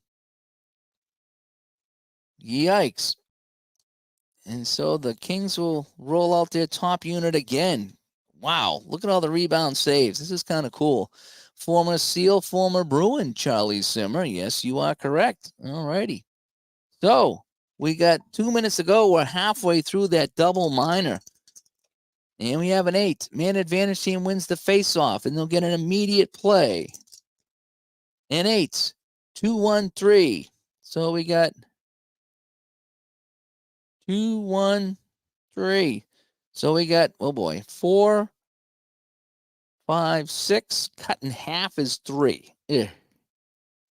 Yikes. And so the Kings will roll out their top unit again. Wow, look at all the rebound saves. This is kind of cool. Former SEAL, former Bruin, Charlie Simmer. Yes, you are correct. All righty. So we got 2 minutes to go. We're halfway through that double minor. And we have an 8. Man advantage team wins the face-off, and they'll get an immediate play. An 8. 2, 1, 3. So we got 2, 1, 3. So we got, oh boy, 4, 5, 6. Cut in half is 3.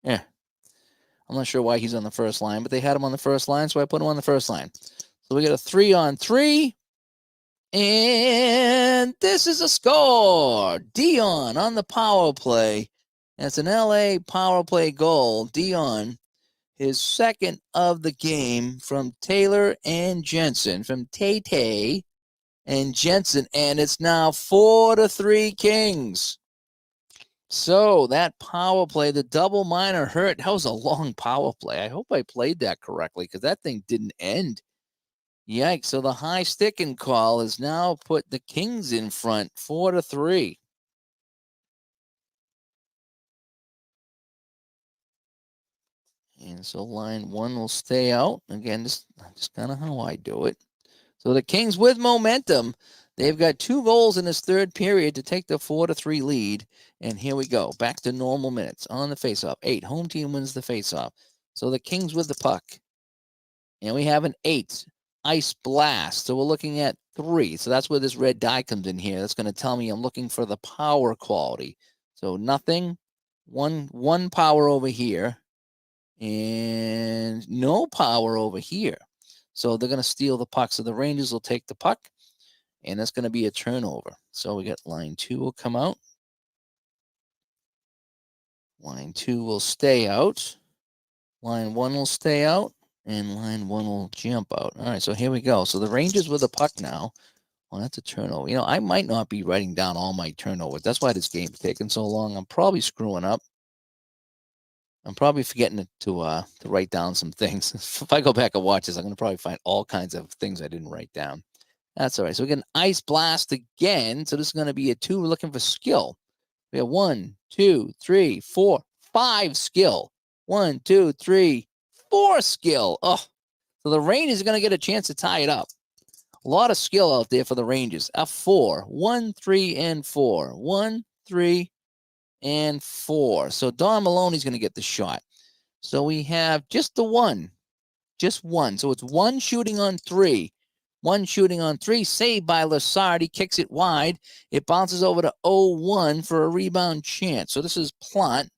I'm not sure why he's on the first line, but they had him on the first line, so I put him on the first line. So we got a 3-on-3. And this is a score. Dion on the power play. That's an LA power play goal. Dion, his second of the game from Taylor and Jensen, from Tay and Jensen, and it's now 4-3 Kings. So that power play, the double minor hurt. That was a long power play. I hope I played that correctly, because that thing didn't end. Yikes. So the high sticking call has now put the Kings in front, 4-3. And so line 1 will stay out. Again, just kind of how I do it. So the Kings with momentum. They've got 2 goals in this third period to take the 4-3 lead. And here we go. Back to normal minutes on the faceoff. 8. Home team wins the faceoff. So the Kings with the puck. And we have an 8. Ice blast. So we're looking at 3. So that's where this red die comes in here. That's going to tell me I'm looking for the power quality. So nothing. One power over here. and no power over here. So they're going to steal the puck. So the Rangers will take the puck, and that's going to be a turnover. So we got line 2 will come out. Line 2 will stay out. Line 1 will stay out, and line 1 will jump out. All right, so here we go. So the Rangers with the puck now. Well, that's a turnover. I might not be writing down all my turnovers. That's why this game's taking so long. I'm probably screwing up. I'm probably forgetting to write down some things. If I go back and watch this, I'm going to probably find all kinds of things I didn't write down. That's all right. So we get an ice blast again. So this is going to be a 2. We're looking for skill. We have 1, 2, 3, 4, 5 skill. 1, 2, 3, 4 skill. Oh, so the Rangers are going to get a chance to tie it up. A lot of skill out there for the Rangers. F4, 1, 3, and 4. 1, 3, and 4. So Don Maloney's going to get the shot. So we have just the 1. Just 1. So it's 1 shooting on 3. 1 shooting on 3. Saved by Lassard. He kicks it wide. It bounces over to 0-1 for a rebound chance. So this is Plant.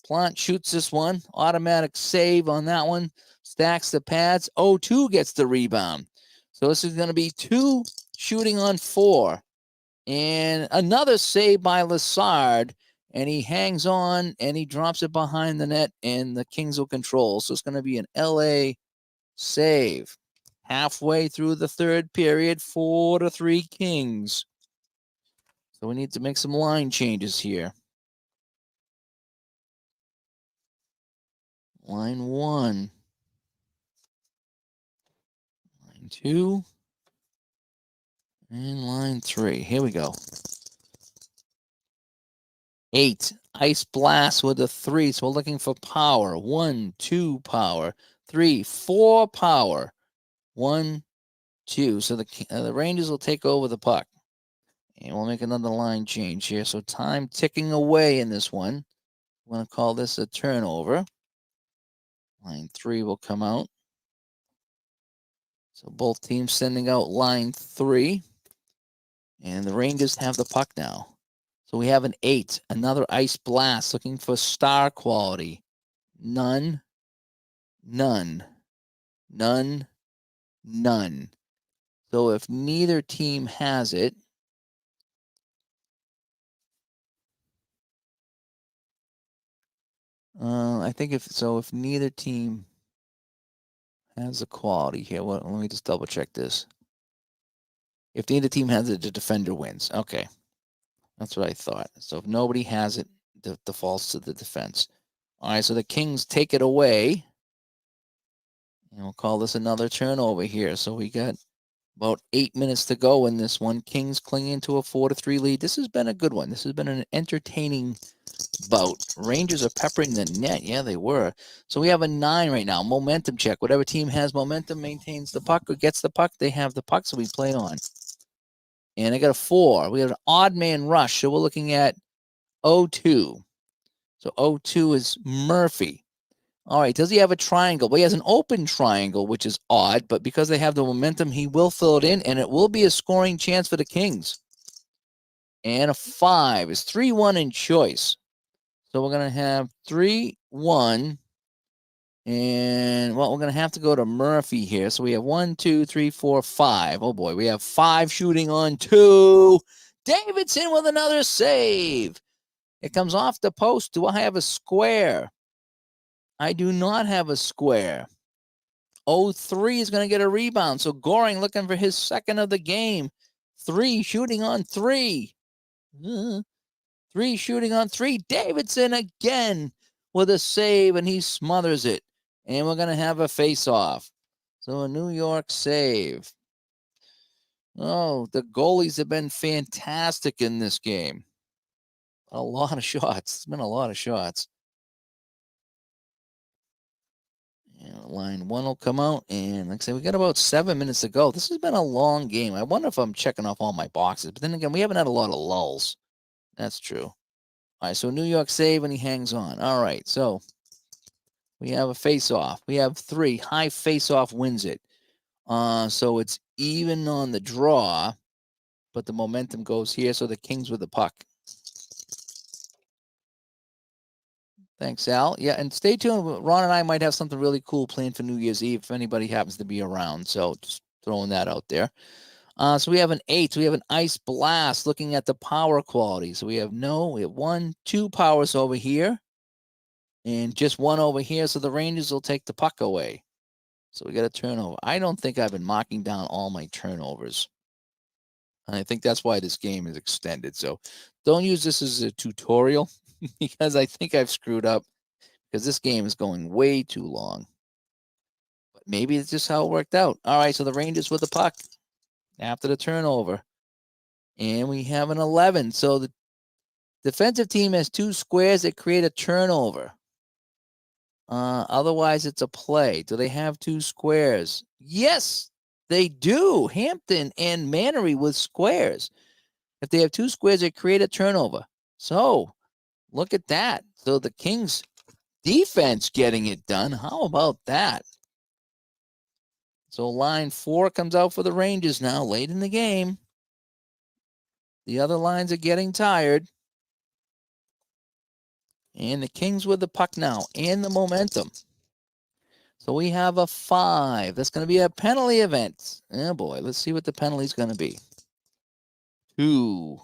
Plant shoots this one. Automatic save on that one. Stacks the pads. 0-2 gets the rebound. So this is going to be 2 shooting on 4. And another save by Lassard. And he hangs on and he drops it behind the net. And the Kings will control. So it's going to be an LA save. Halfway through the third period, 4-3 Kings. So we need to make some line changes here. Line 1. Line 2. And line 3. Here we go. 8. Ice blast with a 3. So we're looking for power. 1, 2 power. 3, 4 power. 1, 2. So the Rangers will take over the puck. And we'll make another line change here. So time ticking away in this one. I'm going to call this a turnover. Line 3 will come out. So both teams sending out line 3. And the Rangers have the puck now. So we have an 8. Another ice blast looking for star quality. None. None. None. None. So if neither team has it, I think if neither team has the quality here, let me just double check this. If neither team has it, the defender wins. Okay. That's what I thought. So if nobody has it, it defaults to the defense. All right, so the Kings take it away. And we'll call this another turnover here. So we got about 8 minutes to go in this one. Kings clinging to a 4-3 lead. This has been a good one. This has been an entertaining bout. Rangers are peppering the net. Yeah, they were. So we have a 9 right now. Momentum check. Whatever team has momentum maintains the puck or gets the puck. They have the puck, so we play on. And I got a 4. We have an odd man rush. So we're looking at 0-2. So 0-2 is Murphy. All right, does he have a triangle? Well, he has an open triangle, which is odd, but because they have the momentum, he will fill it in, and it will be a scoring chance for the Kings. And a 5 is 3-1 in choice. So we're going to have 3-1. And, well, we're going to have to go to Murphy here. So we have 1, 2, 3, 4, 5. Oh, boy, we have 5 shooting on 2. Davidson with another save. It comes off the post. Do I have a square? I do not have a square. 0-3 is going to get a rebound. So Goring looking for his second of the game. 3 shooting on 3. 3 shooting on 3. Davidson again with a save, and he smothers it. And we're going to have a face-off. So a New York save. Oh, the goalies have been fantastic in this game. A lot of shots. It's been a lot of shots. And line 1 will come out. And like I said, we got about 7 minutes to go. This has been a long game. I wonder if I'm checking off all my boxes. But then again, we haven't had a lot of lulls. That's true. All right, so New York save, and he hangs on. All right, so we have a face-off. We have 3. High face-off wins it. So it's even on the draw, but the momentum goes here. So the Kings with the puck. Thanks, Al. Yeah, and stay tuned. Ron and I might have something really cool planned for New Year's Eve if anybody happens to be around. So just throwing that out there. So we have an 8. So we have an Ice Blast looking at the power quality. So we have 1, 2 powers over here and just 1 over here. So the Rangers will take the puck away. So we got a turnover. I don't think I've been marking down all my turnovers. And I think that's why this game is extended. So don't use this as a tutorial because I think I've screwed up because this game is going way too long. But maybe it's just how it worked out. All right, so the Rangers with the puck after the turnover. And we have an 11. So the defensive team has 2 squares that create a turnover. Otherwise, it's a play. Do they have 2 squares? Yes, they do. Hampton and Mannery with squares. If they have 2 squares, they create a turnover. So look at that. So the Kings defense getting it done. How about that? So line 4 comes out for the Rangers now late in the game. The other lines are getting tired. And the Kings with the puck now and the momentum. So we have a 5. That's going to be a penalty event. Oh, boy. Let's see what the penalty is going to be. 2.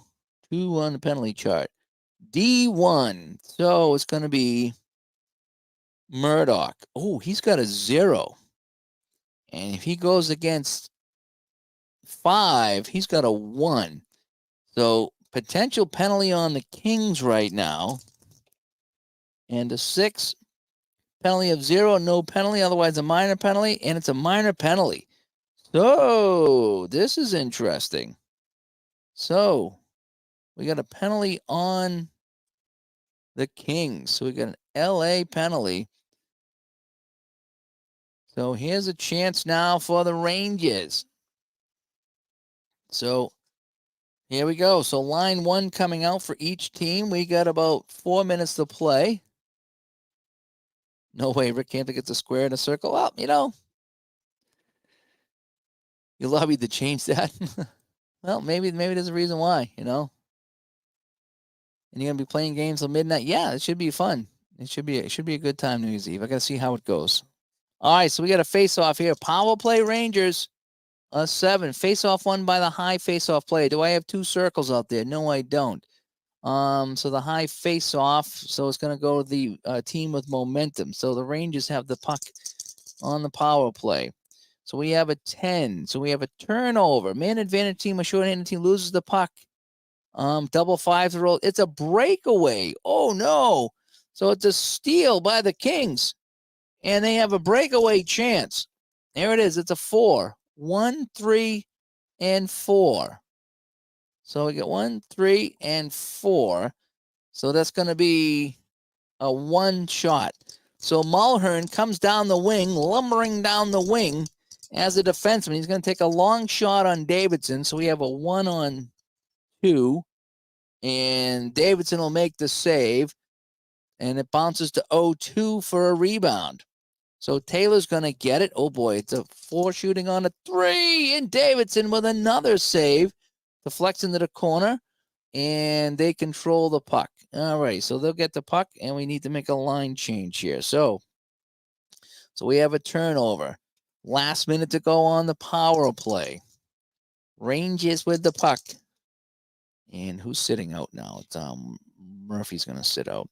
2 on the penalty chart. D1. So it's going to be Murdoch. Oh, he's got a 0. And if he goes against 5, he's got a 1. So potential penalty on the Kings right now. And a 6. Penalty of 0, no penalty, otherwise a minor penalty, and it's a minor penalty. So this is interesting. So we got a penalty on the Kings. So we got an LA penalty. So here's a chance now for the Rangers. So here we go. So line 1 coming out for each team. We got about 4 minutes to play. No way Rick Hampton gets a square in a circle. Well, you lobbied to change that. Well, maybe there's a reason why, And you're gonna be playing games till midnight. Yeah, it should be fun. It should be a good time New Year's Eve. I gotta see how it goes. All right, so we got a face-off here. Power play Rangers. A 7. Face-off won by the high face-off play. Do I have 2 circles out there? No, I don't. So the high face-off. So it's gonna go to the team with momentum. So the Rangers have the puck on the power play. So we have a 10. So we have a turnover. Man advantage team, a short-handed team loses the puck. Double 5 to roll. It's a breakaway. Oh no. So it's a steal by the Kings. And they have a breakaway chance. There it is. It's a 4. 1, 3, and 4. So we get 1, 3, and 4. So that's going to be a 1 shot. So Mulhern comes down the wing, lumbering down the wing as a defenseman. He's going to take a long shot on Davidson. So we have a 1-on-2. And Davidson will make the save. And it bounces to 0-2 for a rebound. So Taylor's going to get it. Oh, boy. It's a 4 shooting on a 3. And Davidson with another save. Deflects into the corner. And they control the puck. All right. So they'll get the puck. And we need to make a line change here. So we have a turnover. Last minute to go on the power play. Rangers with the puck. And who's sitting out now? It's Murphy's going to sit out.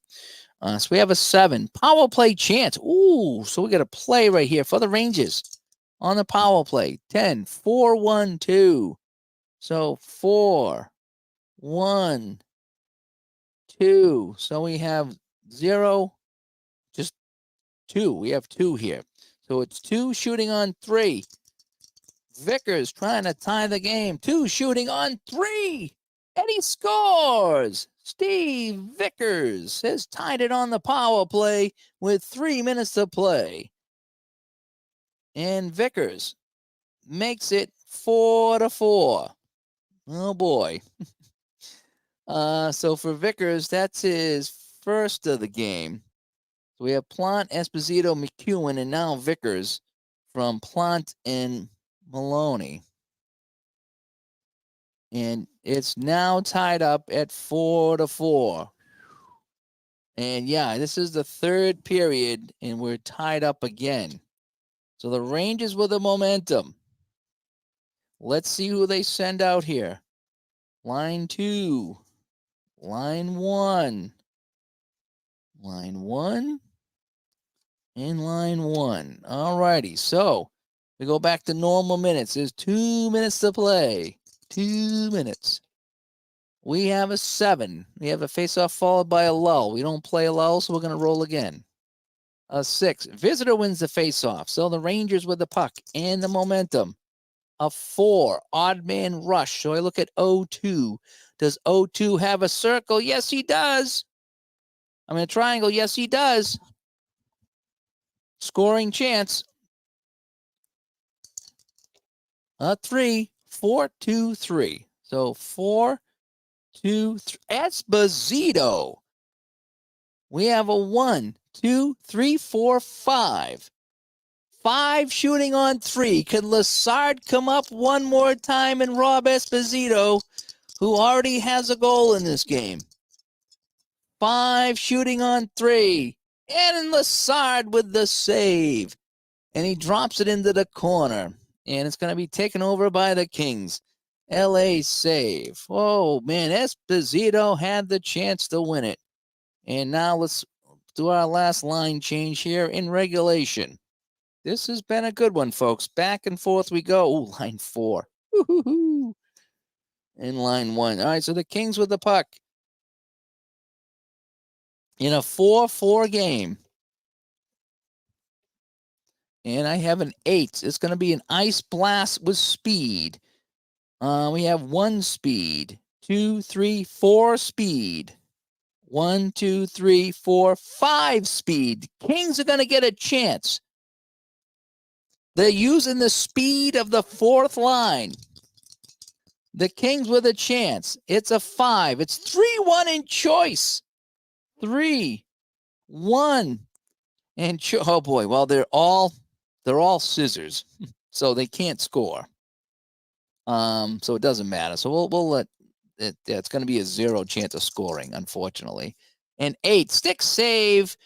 So we have a 7. Power play chance. Ooh, so we got a play right here for the Rangers on the power play. 10, 4, 1, 2. So 4, 1, 2. So we have 0, just 2. We have 2 here. So it's 2 shooting on 3. Vickers trying to tie the game. 2 shooting on 3. Eddie scores. Steve Vickers has tied it on the power play with 3 minutes to play. And Vickers makes it 4-4. Oh, boy. So for Vickers, that's his first of the game. So we have Plant, Esposito, McEwen, and now Vickers from Plant and Maloney. And it's now tied up at 4-4. And yeah, this is the third period, and we're tied up again. So the Rangers with the momentum. Let's see who they send out here. Line 2. Line 1. Line 1. And line 1. All righty. So we go back to normal minutes. There's 2 minutes to play. 2 minutes. We have a 7. We have a face-off followed by a lull. We don't play a lull, so we're going to roll again. A 6. Visitor wins the face-off. So the Rangers with the puck and the momentum. A 4. Odd man rush. So I look at 0-2. Does 0-2 have a circle? Yes, he does. I mean, a triangle. Yes, he does. Scoring chance. A 3. 4-2-3. So 4-2-3. Esposito. We have a 1, 2, 3, 4, 5. 5 shooting on 3. Can Lassard come up one more time and rob Esposito, who already has a goal in this game? 5 shooting on 3. And Lassard with the save. And he drops it into the corner. And it's going to be taken over by the Kings. LA save. Oh, man, Esposito had the chance to win it. And now let's do our last line change here in regulation. This has been a good one, folks. Back and forth we go. Ooh, line 4. Woo-hoo-hoo. In line 1. All right, so the Kings with the puck. In a 4-4 game. And I have an 8. It's going to be an ice blast with speed. We have 1 speed, 2, 3, 4 speed. 1, 2, 3, 4, 5 speed. Kings are going to get a chance. They're using the speed of the 4th line. The Kings with a chance. It's a 5. It's 3-1 in choice. 3-1. And oh boy, well, they're all scissors, so they can't score. So it doesn't matter. So we'll let it. It's going to be a 0 chance of scoring, unfortunately. And 8 stick save,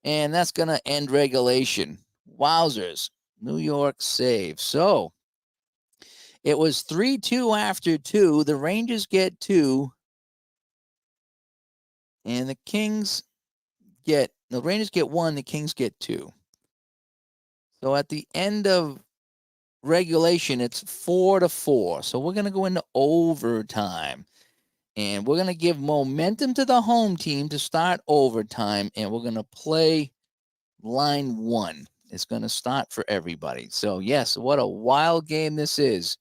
and that's going to end regulation. Wowzers, New York save. So it was 3-2 after 2. The Rangers get 2, and the Rangers get 1. The Kings get 2. So at the end of regulation, it's 4-4. So we're going to go into overtime. And we're going to give momentum to the home team to start overtime. And we're going to play line 1. It's going to start for everybody. So, yes, what a wild game this is.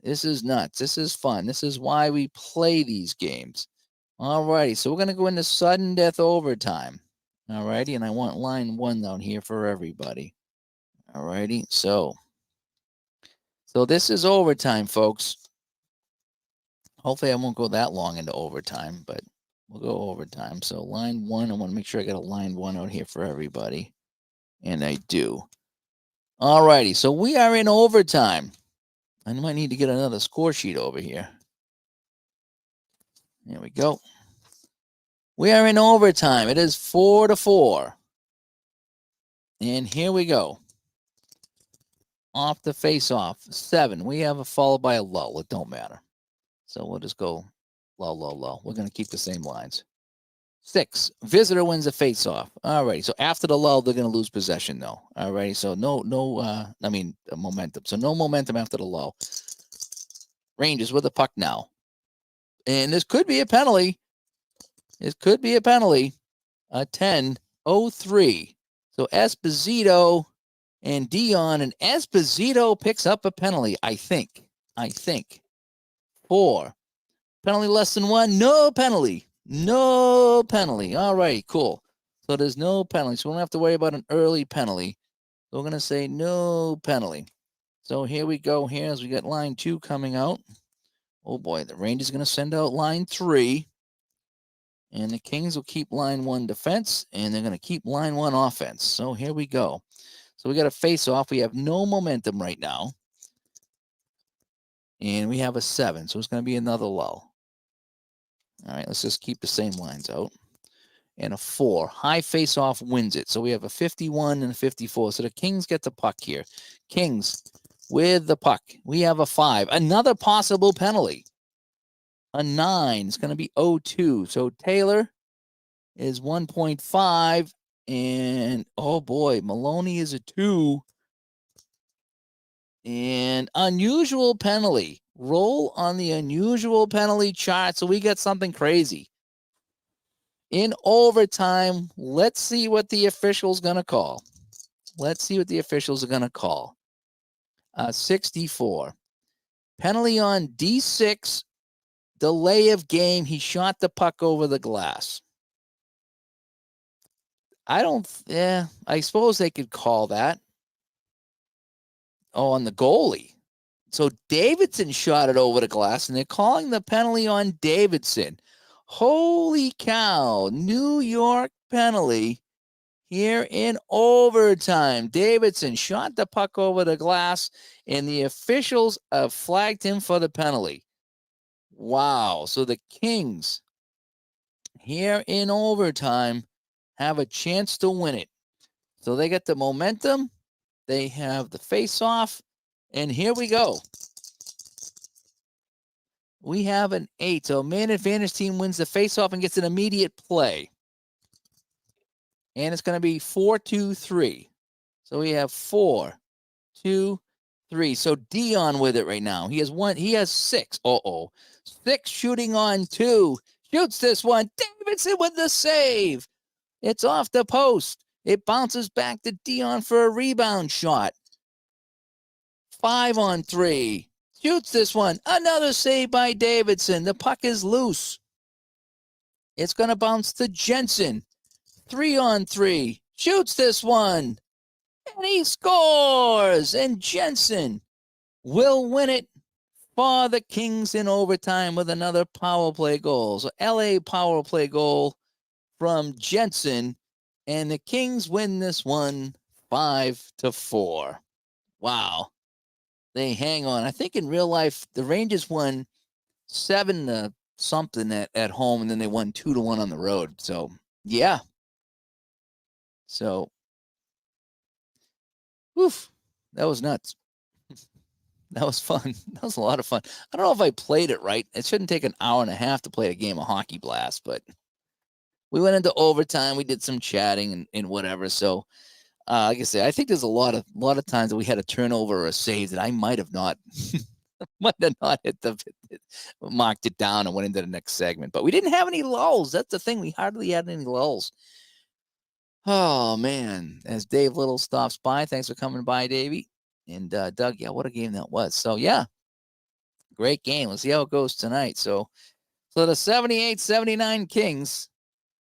This is nuts. This is fun. This is why we play these games. All righty. So we're going to go into sudden death overtime. All righty. And I want line 1 down here for everybody. All righty. So this is overtime, folks. Hopefully I won't go that long into overtime, but we'll go overtime. So line 1, I want to make sure I got a line 1 out here for everybody. And I do. All righty. So we are in overtime. I might need to get another score sheet over here. There we go. We are in overtime. It is 4-4. And here we go. Off the face-off. 7. We have a followed by a lull. It don't matter. So we'll just go lull, lull, lull. We're going to keep the same lines. 6. Visitor wins the face-off. All right. So after the lull, they're going to lose possession, though. All right. So no momentum. So no momentum after the lull. Rangers with the puck now. And this could be a penalty. It could be a penalty. A 10-0-3. So Esposito and Dion, and Esposito picks up a penalty, I think. 4. Penalty less than 1. No penalty. No penalty. All right, cool. So there's no penalty. So we don't have to worry about an early penalty. So we're going to say no penalty. So here we go. Here as we got line 2 coming out. Oh boy, the Rangers going to send out line 3. And the Kings will keep line 1 defense, and they're going to keep line 1 offense. So here we go. So we got a face-off. We have no momentum right now. And we have a 7, so it's going to be another lull. All right, let's just keep the same lines out. and a 4. High face-off wins it. So we have a 51 and a 54. So the Kings get the puck here. Kings with the puck. We have a 5. Another possible penalty. A 9. It's going to be 0-2. So Taylor is 1.5. And, oh, boy, Maloney is a 2. And unusual penalty. Roll on the unusual penalty chart. So we got something crazy. In overtime, let's see what the official's going to call. Let's see what the officials are going to call. 64. Penalty on D6. Delay of game. He shot the puck over the glass. I suppose they could call that. Oh, on the goalie. So Davidson shot it over the glass, and they're calling the penalty on Davidson. Holy cow. New York penalty here in overtime. Davidson shot the puck over the glass, and the officials have flagged him for the penalty. Wow. So the Kings here in overtime have a chance to win it. So they get the momentum. They have the face-off. And here we go. We have an 8. So man advantage team wins the face-off and gets an immediate play. And it's going to be 4-2-3. So we have 4, 2, 3. So Dion with it right now. He has 1. He has 6. 6 shooting on 2. Shoots this one. Davidson with the save. It's off the post. It bounces back to Dion for a rebound shot. 5-on-3. Shoots this one. Another save by Davidson. The puck is loose. It's going to bounce to Jensen. 3-on-3. Shoots this one. And he scores. And Jensen will win it for the Kings in overtime with another power play goal. So LA power play goal from Jensen. And the Kings win this one 5-4. Wow. They hang on. I think in real life, the Rangers won 7-something at home, and then they won 2-1 on the road. So, yeah. So, oof, that was nuts. That was fun. That was a lot of fun. I don't know if I played it right. It shouldn't take an hour and a half to play a game of Hockey Blast, but we went into overtime. We did some chatting and whatever. So, like I said, I think there's a lot of times that we had a turnover or a save that I might have not marked it down and went into the next segment. But we didn't have any lulls. That's the thing. We hardly had any lulls. Oh, man. As Dave Little stops by, thanks for coming by, Davey. And Doug, yeah, what a game that was. So, yeah, great game. Let's see how it goes tonight. So the 78-79 Kings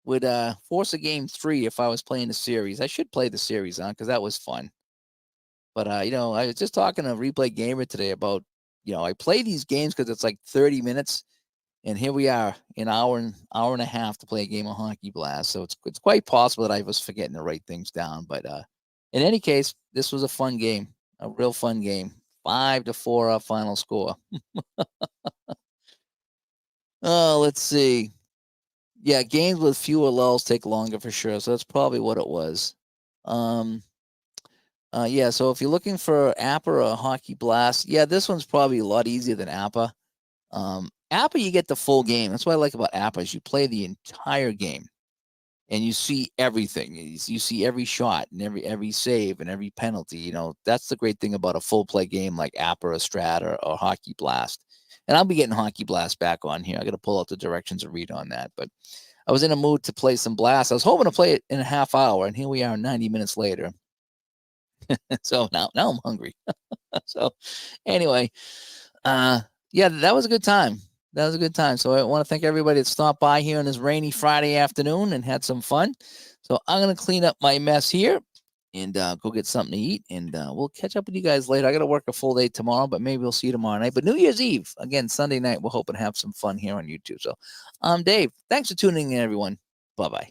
would force a game 3 if I was playing the series. I should play the series on because that was fun. But, I was just talking to Replay Gamer today about, I play these games because it's like 30 minutes. And here we are, an hour and a half to play a game of Hockey Blast. So it's quite possible that I was forgetting to write things down. But in any case, this was a fun game, a real fun game. 5-4 our final score. Oh, let's see. Yeah, games with fewer lulls take longer for sure. So that's probably what it was. Yeah, so if you're looking for APA or a Hockey Blast, yeah, this one's probably a lot easier than APA. APA, you get the full game. That's what I like about APA is you play the entire game, and you see everything. You see every shot and every save and every penalty. That's the great thing about a full play game like APA or Strat or Hockey Blast. And I'll be getting Hockey Blast back on here. I got to pull out the directions and read on that. But I was in a mood to play some Blast. I was hoping to play it in a half hour, and here we are 90 minutes later. So now I'm hungry. So anyway, yeah, that was a good time. That was a good time. So I want to thank everybody that stopped by here on this rainy Friday afternoon and had some fun. So I'm going to clean up my mess here and go get something to eat. And we'll catch up with you guys later. I got to work a full day tomorrow, but maybe we'll see you tomorrow night. But New Year's Eve, again, Sunday night, we're hoping to have some fun here on YouTube. So I'm Dave. Thanks for tuning in, everyone. Bye-bye.